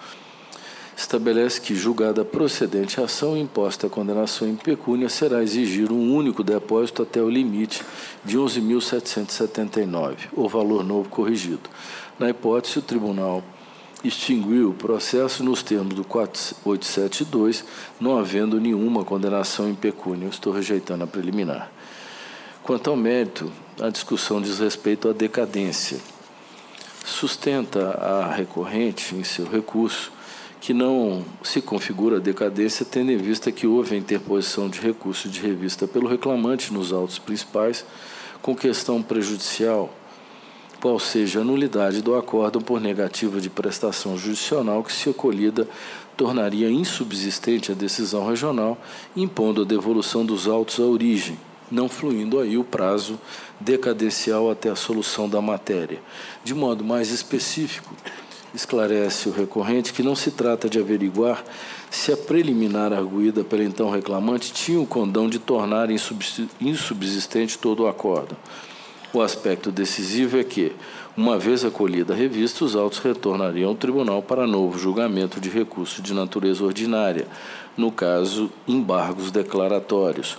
estabelece que, julgada procedente a ação, imposta a condenação em pecúnia, será exigir um único depósito até o limite de 11.779, o valor novo corrigido. Na hipótese, o Tribunal extinguiu o processo nos termos do 487.2, não havendo nenhuma condenação em pecúnia. Eu estou rejeitando a preliminar. Quanto ao mérito, a discussão diz respeito à decadência. Sustenta a recorrente, em seu recurso, que não se configura a decadência, tendo em vista que houve a interposição de recurso de revista pelo reclamante nos autos principais, com questão prejudicial, qual seja a nulidade do acórdão por negativa de prestação jurisdicional que, se acolhida, tornaria insubsistente a decisão regional, impondo a devolução dos autos à origem, não fluindo aí o prazo decadencial até a solução da matéria. De modo mais específico, esclarece o recorrente que não se trata de averiguar se a preliminar arguída pelo então reclamante tinha o condão de tornar insubsistente todo o acórdão. O aspecto decisivo é que, uma vez acolhida a revista, os autos retornariam ao tribunal para novo julgamento de recurso de natureza ordinária, no caso, embargos declaratórios.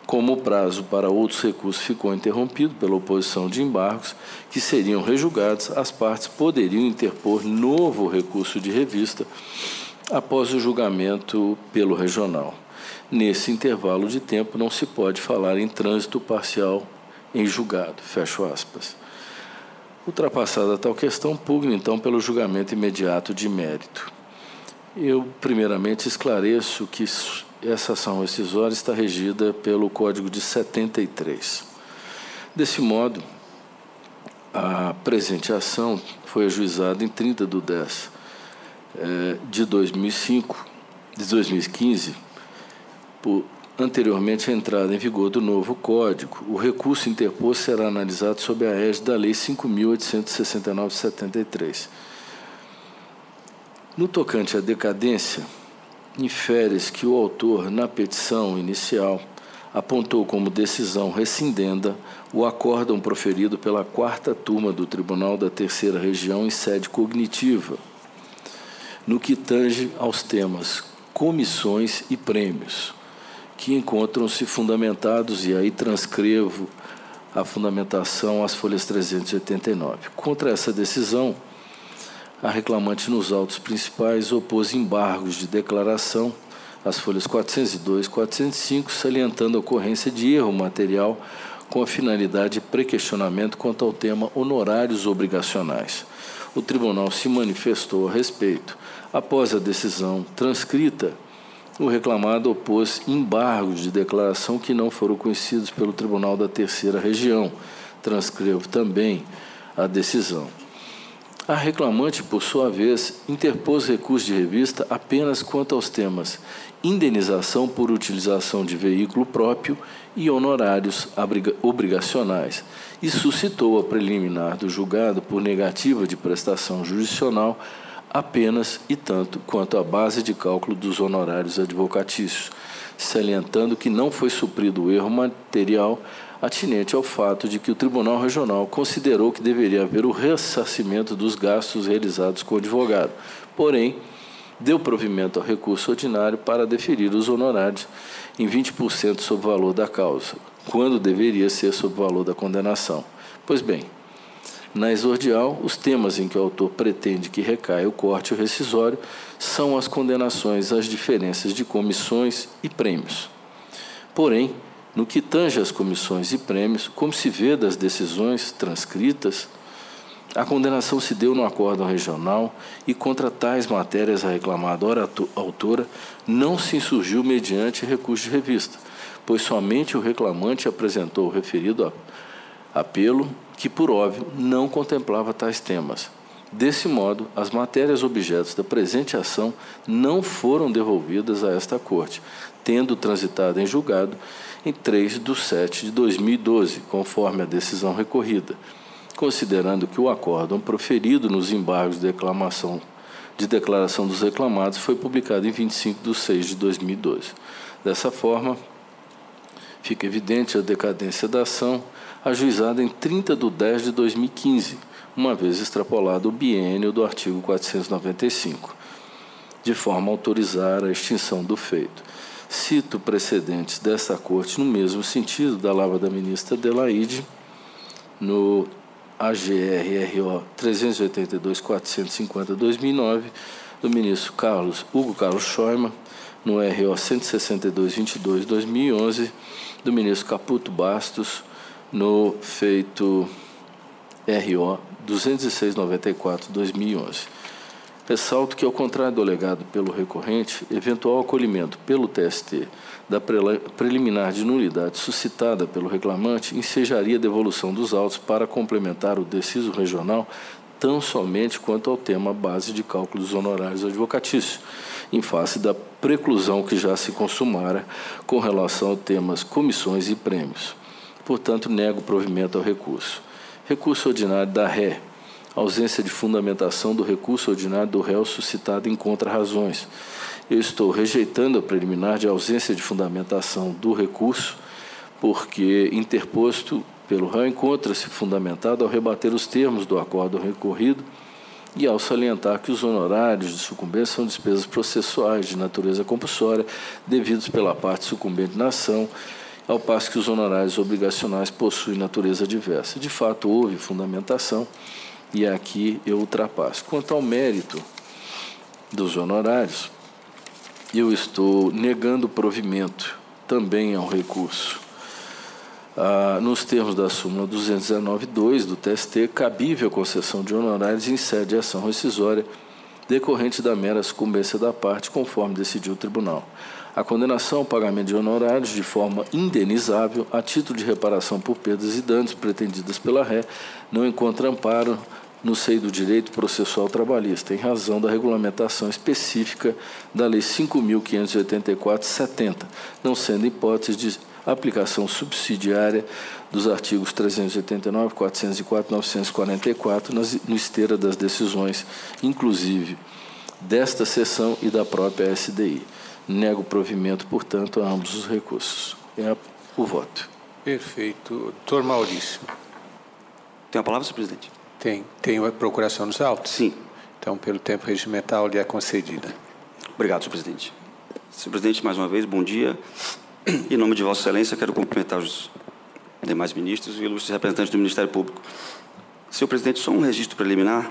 Como o prazo para outros recursos ficou interrompido pela oposição de embargos, que seriam rejulgados, as partes poderiam interpor novo recurso de revista após o julgamento pelo regional. Nesse intervalo de tempo, não se pode falar em trânsito parcial em julgado, fecho aspas. Ultrapassada tal questão, pugna, então, pelo julgamento imediato de mérito. Eu, primeiramente, esclareço que essa ação rescisória está regida pelo Código de 73. Desse modo, a presente ação foi ajuizada em 30/10 de 2015, por anteriormente à entrada em vigor do novo Código. O recurso interposto será analisado sob a égide da Lei 5.869/73. No tocante à decadência, infere-se que o autor, na petição inicial, apontou como decisão rescindenda o acórdão proferido pela 4ª turma do Tribunal da Terceira Região em sede cognitiva, no que tange aos temas comissões e prêmios, que encontram-se fundamentados, e aí transcrevo a fundamentação às folhas 389. Contra essa decisão, a reclamante nos autos principais opôs embargos de declaração às folhas 402 e 405, salientando a ocorrência de erro material com a finalidade de pré-questionamento quanto ao tema honorários obrigacionais. O tribunal se manifestou a respeito. Após a decisão transcrita, o reclamado opôs embargos de declaração que não foram conhecidos pelo Tribunal da Terceira Região. Transcrevo também a decisão. A reclamante, por sua vez, interpôs recurso de revista apenas quanto aos temas indenização por utilização de veículo próprio e honorários obrigacionais, e suscitou a preliminar do julgado por negativa de prestação jurisdicional apenas e tanto quanto a base de cálculo dos honorários advocatícios, salientando que não foi suprido o erro material atinente ao fato de que o Tribunal Regional considerou que deveria haver o ressarcimento dos gastos realizados com o advogado, porém, deu provimento ao recurso ordinário para deferir os honorários em 20% sobre o valor da causa, quando deveria ser sobre o valor da condenação. Pois bem, na exordial, os temas em que o autor pretende que recaia o corte rescisório são as condenações às diferenças de comissões e prêmios. Porém, no que tange às comissões e prêmios, como se vê das decisões transcritas, a condenação se deu no acórdão regional e contra tais matérias a reclamadora autora não se insurgiu mediante recurso de revista, pois somente o reclamante apresentou o referido apelo, que, por óbvio, não contemplava tais temas. Desse modo, as matérias objetos da presente ação não foram devolvidas a esta Corte, tendo transitado em julgado em 3/7/2012, conforme a decisão recorrida, considerando que o acórdão proferido nos embargos de declaração dos reclamados foi publicado em 25/6/2012. Dessa forma, fica evidente a decadência da ação ajuizada em 30/10/2015, uma vez extrapolado o biênio do artigo 495, de forma a autorizar a extinção do feito. Cito precedentes desta Corte no mesmo sentido da lavra da ministra Adelaide, no AGR-RO 382-450-2009, do ministro Hugo Carlos Scheumann, no RO 162-22-2011, do ministro Caputo Bastos, no feito RO 206-94-2011. Ressalto que, ao contrário do alegado pelo recorrente, eventual acolhimento pelo TST da preliminar de nulidade suscitada pelo reclamante ensejaria a devolução dos autos para complementar o deciso regional tão somente quanto ao tema base de cálculo dos honorários advocatícios, em face da preclusão que já se consumara com relação aos temas comissões e prêmios. Portanto, nego provimento ao recurso. Recurso ordinário da ré. Ausência de fundamentação do recurso ordinário do réu suscitado em contra-razões. Eu estou rejeitando a preliminar de ausência de fundamentação do recurso, porque interposto pelo réu encontra-se fundamentado ao rebater os termos do acordo recorrido e ao salientar que os honorários de sucumbência são despesas processuais de natureza compulsória devidos pela parte sucumbente na ação, ao passo que os honorários obrigacionais possuem natureza diversa. De fato, houve fundamentação e aqui eu ultrapasso. Quanto ao mérito dos honorários, eu estou negando provimento também ao recurso. Nos termos da súmula 219.2 do TST, cabível a concessão de honorários em sede de ação rescisória decorrente da mera sucumbência da parte, conforme decidiu o tribunal. A condenação ao pagamento de honorários de forma indenizável, a título de reparação por perdas e danos pretendidas pela ré, não encontra amparo no seio do direito processual trabalhista, em razão da regulamentação específica da Lei 5.584/70, não sendo hipótese de aplicação subsidiária dos artigos 389, 404 e 944, no esteira das decisões, inclusive desta sessão e da própria SDI. Nego provimento, portanto, a ambos os recursos. É o voto. Perfeito. Doutor Maurício. Tem a palavra, senhor presidente? Tem a procuração nos autos? Sim. Então, pelo tempo regimental, lhe é concedida. Obrigado, senhor presidente. Senhor presidente, mais uma vez, bom dia. Em nome de Vossa Excelência, quero cumprimentar os demais ministros e ilustres representantes do Ministério Público. Senhor presidente, só um registro preliminar.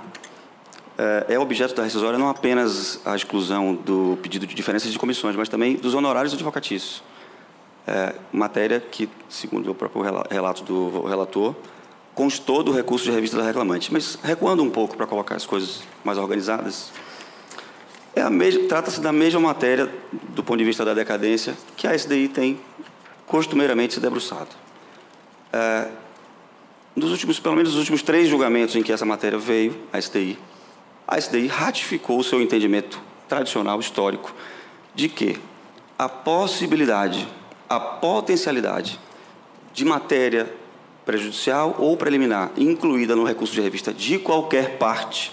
É objeto da rescisória não apenas a exclusão do pedido de diferenças de comissões, mas também dos honorários advocatícios. Matéria que, segundo o próprio relato do relator, constou do recurso de revista da reclamante. Mas, recuando um pouco para colocar as coisas mais organizadas, trata-se da mesma matéria, do ponto de vista da decadência, que a SDI tem costumeiramente se debruçado. Pelo menos nos últimos 3 julgamentos em que essa matéria veio, a SDI ratificou o seu entendimento tradicional, histórico, de que a possibilidade, a potencialidade de matéria prejudicial ou preliminar incluída no recurso de revista de qualquer parte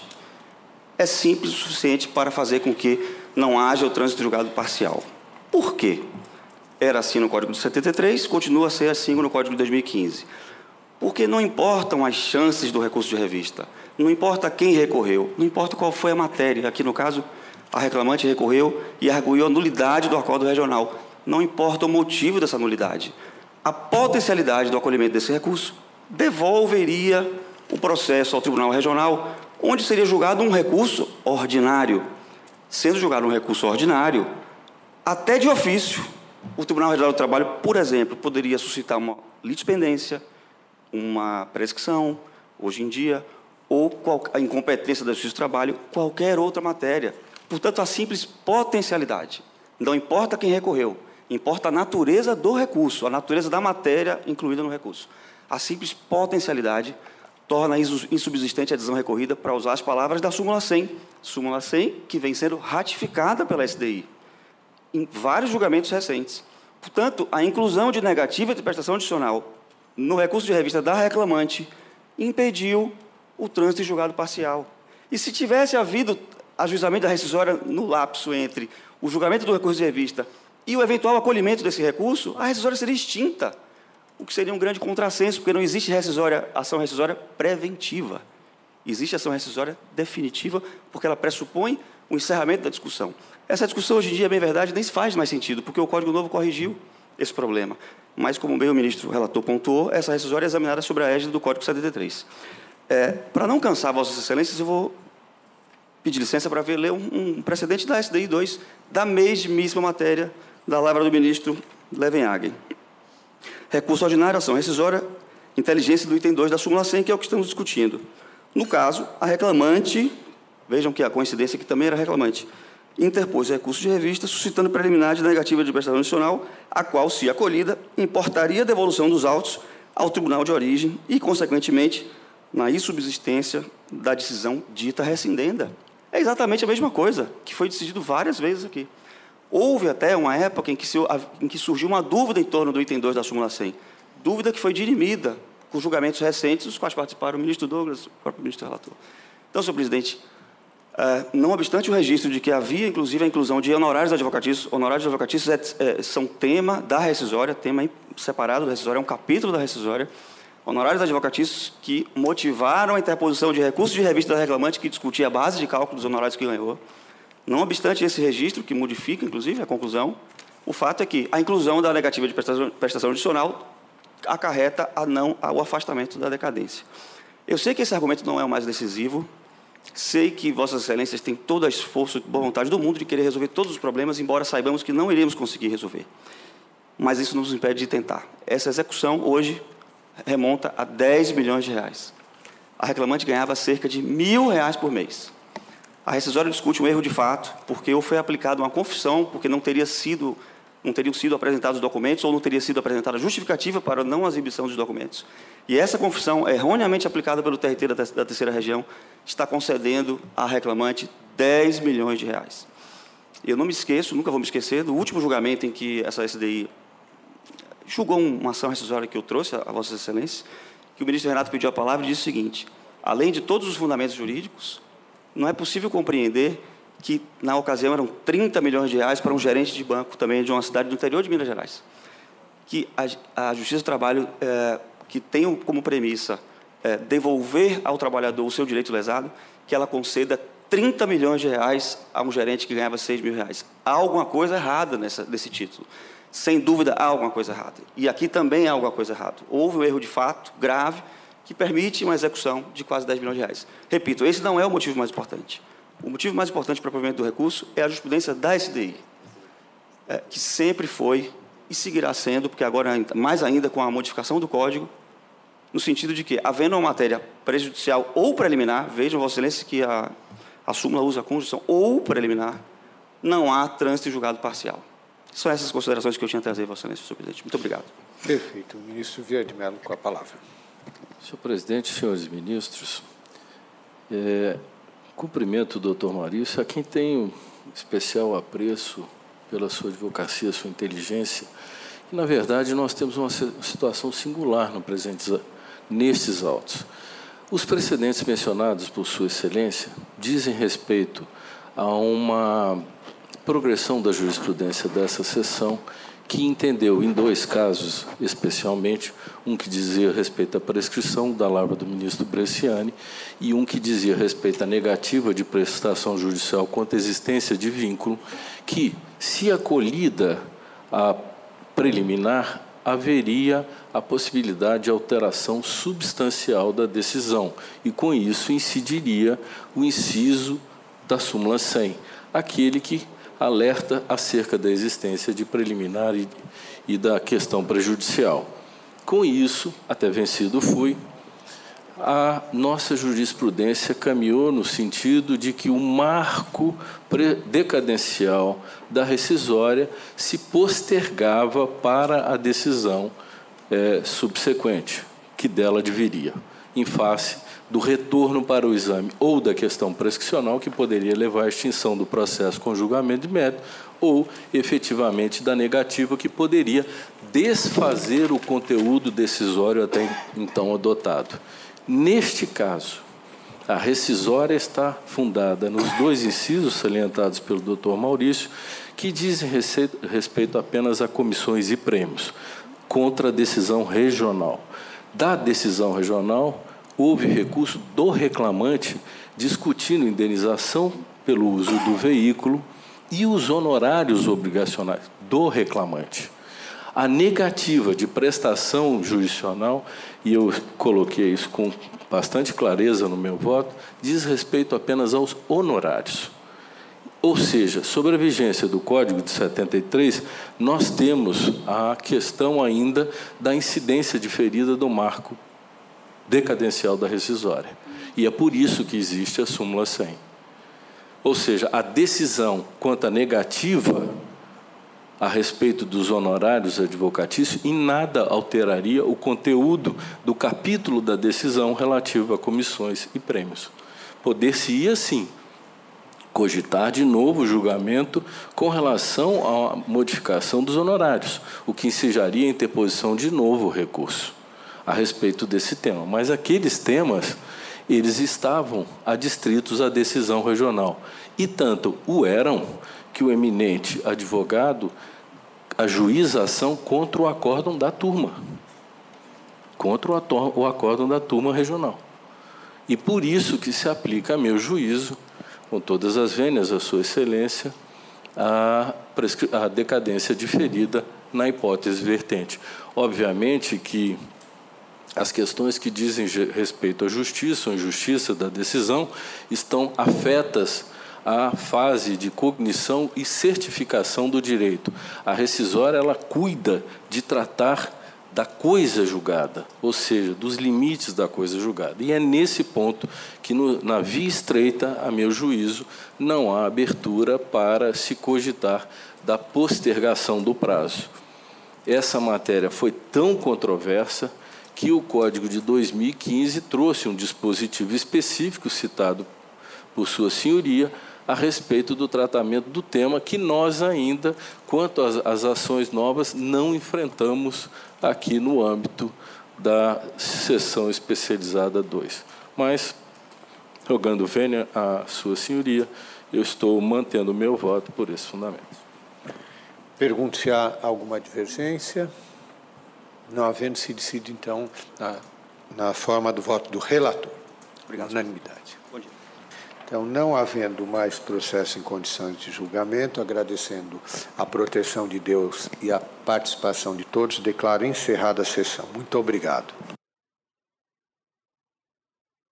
é simples o suficiente para fazer com que não haja o trânsito julgado parcial. Por quê? Era assim no Código de 73, continua a ser assim no Código de 2015. Porque não importam as chances do recurso de revista, não importa quem recorreu, não importa qual foi a matéria. Aqui, no caso, a reclamante recorreu e arguiu a nulidade do acordo regional. Não importa o motivo dessa nulidade. A potencialidade do acolhimento desse recurso devolveria o processo ao Tribunal Regional, onde seria julgado um recurso ordinário. Sendo julgado um recurso ordinário, até de ofício, o Tribunal Regional do Trabalho, por exemplo, poderia suscitar uma litispendência, uma prescrição, hoje em dia, ou a incompetência da Justiça do Trabalho, qualquer outra matéria. Portanto, a simples potencialidade. Não importa quem recorreu, importa a natureza do recurso, a natureza da matéria incluída no recurso. A simples potencialidade torna insubsistente a decisão recorrida, para usar as palavras da súmula 100. Súmula 100, que vem sendo ratificada pela SDI em vários julgamentos recentes. Portanto, a inclusão de negativa de prestação adicional no recurso de revista da reclamante impediu o trânsito em julgado parcial. E se tivesse havido ajuizamento da rescisória no lapso entre o julgamento do recurso de revista e o eventual acolhimento desse recurso, a rescisória seria extinta, o que seria um grande contrassenso, porque não existe ação rescisória preventiva. Existe ação rescisória definitiva, porque ela pressupõe o encerramento da discussão. Essa discussão, hoje em dia, bem verdade, nem se faz mais sentido, porque o Código Novo corrigiu esse problema. Mas, como bem o ministro relator pontuou, essa rescisória é examinada sobre a égide do Código 73. Para não cansar Vossas Excelências, eu vou pedir licença para ler um precedente da SDI 2, da mesmíssima matéria da lavra do ministro Levenhagen. Recurso ordinário, ação rescisória, inteligência do item 2 da súmula 100, que é o que estamos discutindo. No caso, a reclamante vejam que a coincidência que também era reclamante, interpôs recurso de revista, suscitando preliminar de negativa de prestação adicional, a qual, se acolhida, importaria a devolução dos autos ao tribunal de origem e, consequentemente, na insubsistência da decisão dita rescindenda. É exatamente a mesma coisa que foi decidido várias vezes aqui. Houve até uma época em que surgiu uma dúvida em torno do item 2 da súmula 100, dúvida que foi dirimida com julgamentos recentes, dos quais participaram o ministro Douglas, o próprio ministro relator. Então, senhor presidente, não obstante o registro de que havia, inclusive, a inclusão de honorários advocatícios são tema da rescisória, tema separado da rescisória, é um capítulo da rescisória, honorários advocatícios que motivaram a interposição de recurso de revista da reclamante que discutia a base de cálculo dos honorários que ganhou. Não obstante esse registro, que modifica, inclusive, a conclusão, o fato é que a inclusão da negativa de prestação adicional acarreta o afastamento da decadência. Eu sei que esse argumento não é o mais decisivo, sei que Vossas Excelências têm todo o esforço e boa vontade do mundo de querer resolver todos os problemas, embora saibamos que não iremos conseguir resolver. Mas isso não nos impede de tentar. Essa execução, hoje, remonta a 10 milhões de reais. A reclamante ganhava cerca de R$1.000 por mês. A rescisória discute um erro de fato, porque ou foi aplicada uma confissão, porque não teriam sido apresentados os documentos, ou não teria sido apresentada a justificativa para a não exibição dos documentos. E essa confissão, erroneamente aplicada pelo TRT da terceira região, está concedendo à reclamante 10 milhões de reais. Eu não me esqueço, nunca vou me esquecer, do último julgamento em que essa SDI julgou uma ação rescisória que eu trouxe a Vossas Excelências, que o ministro Renato pediu a palavra e disse o seguinte: além de todos os fundamentos jurídicos, não é possível compreender que, na ocasião, eram 30 milhões de reais para um gerente de banco também de uma cidade do interior de Minas Gerais. Que a Justiça do Trabalho, que tem como premissa devolver ao trabalhador o seu direito lesado, que ela conceda 30 milhões de reais a um gerente que ganhava 6 mil reais. Há alguma coisa errada nesse título. Sem dúvida, há alguma coisa errada. E aqui também há alguma coisa errada. Houve um erro de fato grave que permite uma execução de quase 10 milhões de reais. Repito, esse não é o motivo mais importante. O motivo mais importante para o provimento do recurso é a jurisprudência da SDI, que sempre foi e seguirá sendo, porque agora, mais ainda com a modificação do Código, no sentido de que, havendo uma matéria prejudicial ou preliminar, vejam, Vossa Excelência, que a súmula usa a conjunção ou preliminar, não há trânsito em julgado parcial. São essas considerações que eu tinha a trazer, Vossa Excelência, senhor presidente. Muito obrigado. Perfeito. O ministro Vieira de Mello com a palavra. Senhor presidente, senhores ministros, cumprimento o doutor Maurício, a quem tenho especial apreço pela sua advocacia, sua inteligência. E, na verdade, nós temos uma situação singular nestes autos. Os precedentes mencionados por Sua Excelência dizem respeito a uma progressão da jurisprudência dessa sessão, que entendeu, em dois casos, especialmente, um que dizia respeito à prescrição da lavra do ministro Bresciani e um que dizia respeito à negativa de prestação judicial quanto à existência de vínculo, que, se acolhida a preliminar, haveria a possibilidade de alteração substancial da decisão e, com isso, incidiria o inciso da súmula 100, aquele que alerta acerca da existência de preliminar e da questão prejudicial. Com isso, até vencido fui, a nossa jurisprudência caminhou no sentido de que o marco decadencial da rescisória se postergava para a decisão subsequente, que dela deveria, em face do retorno para o exame ou da questão prescricional, que poderia levar à extinção do processo com julgamento de mérito, ou, efetivamente, da negativa, que poderia desfazer o conteúdo decisório até então adotado. Neste caso, a rescisória está fundada nos dois incisos salientados pelo doutor Maurício, que dizem respeito apenas a comissões e prêmios, contra a decisão regional. Da decisão regional, houve recurso do reclamante discutindo indenização pelo uso do veículo e os honorários obrigacionais do reclamante. A negativa de prestação jurisdicional, e eu coloquei isso com bastante clareza no meu voto, diz respeito apenas aos honorários. Ou seja, sobre a vigência do Código de 73, nós temos a questão ainda da incidência diferida do marco decadencial da rescisória. E é por isso que existe a súmula 100. Ou seja, a decisão quanto à negativa a respeito dos honorários advocatícios em nada alteraria o conteúdo do capítulo da decisão relativo a comissões e prêmios. Poder-se-ia, sim, cogitar de novo o julgamento com relação à modificação dos honorários, o que ensejaria a interposição de novo recurso a respeito desse tema. Mas aqueles temas, eles estavam adstritos à decisão regional. E tanto o eram que o eminente advogado ajuiza a ação contra o acórdão da turma. Contra o acórdão da turma regional. E por isso que se aplica, a meu juízo, com todas as vênias, a Sua Excelência, a decadência diferida na hipótese vertente. Obviamente que as questões que dizem respeito à justiça ou injustiça da decisão estão afetas à fase de cognição e certificação do direito. A rescisória, ela cuida de tratar da coisa julgada, ou seja, dos limites da coisa julgada. E é nesse ponto que, na via estreita, a meu juízo, não há abertura para se cogitar da postergação do prazo. Essa matéria foi tão controversa que o Código de 2015 trouxe um dispositivo específico, citado por Sua Senhoria, a respeito do tratamento do tema que nós ainda, quanto às ações novas, não enfrentamos aqui no âmbito da sessão especializada 2. Mas, rogando vênia à Sua Senhoria, eu estou mantendo o meu voto por esse fundamento. Pergunto se há alguma divergência. Não havendo, se decide, então, na forma do voto do relator. Obrigado. Unanimidade. Bom dia. Então, não havendo mais processo em condições de julgamento, agradecendo a proteção de Deus e a participação de todos, declaro encerrada a sessão. Muito obrigado.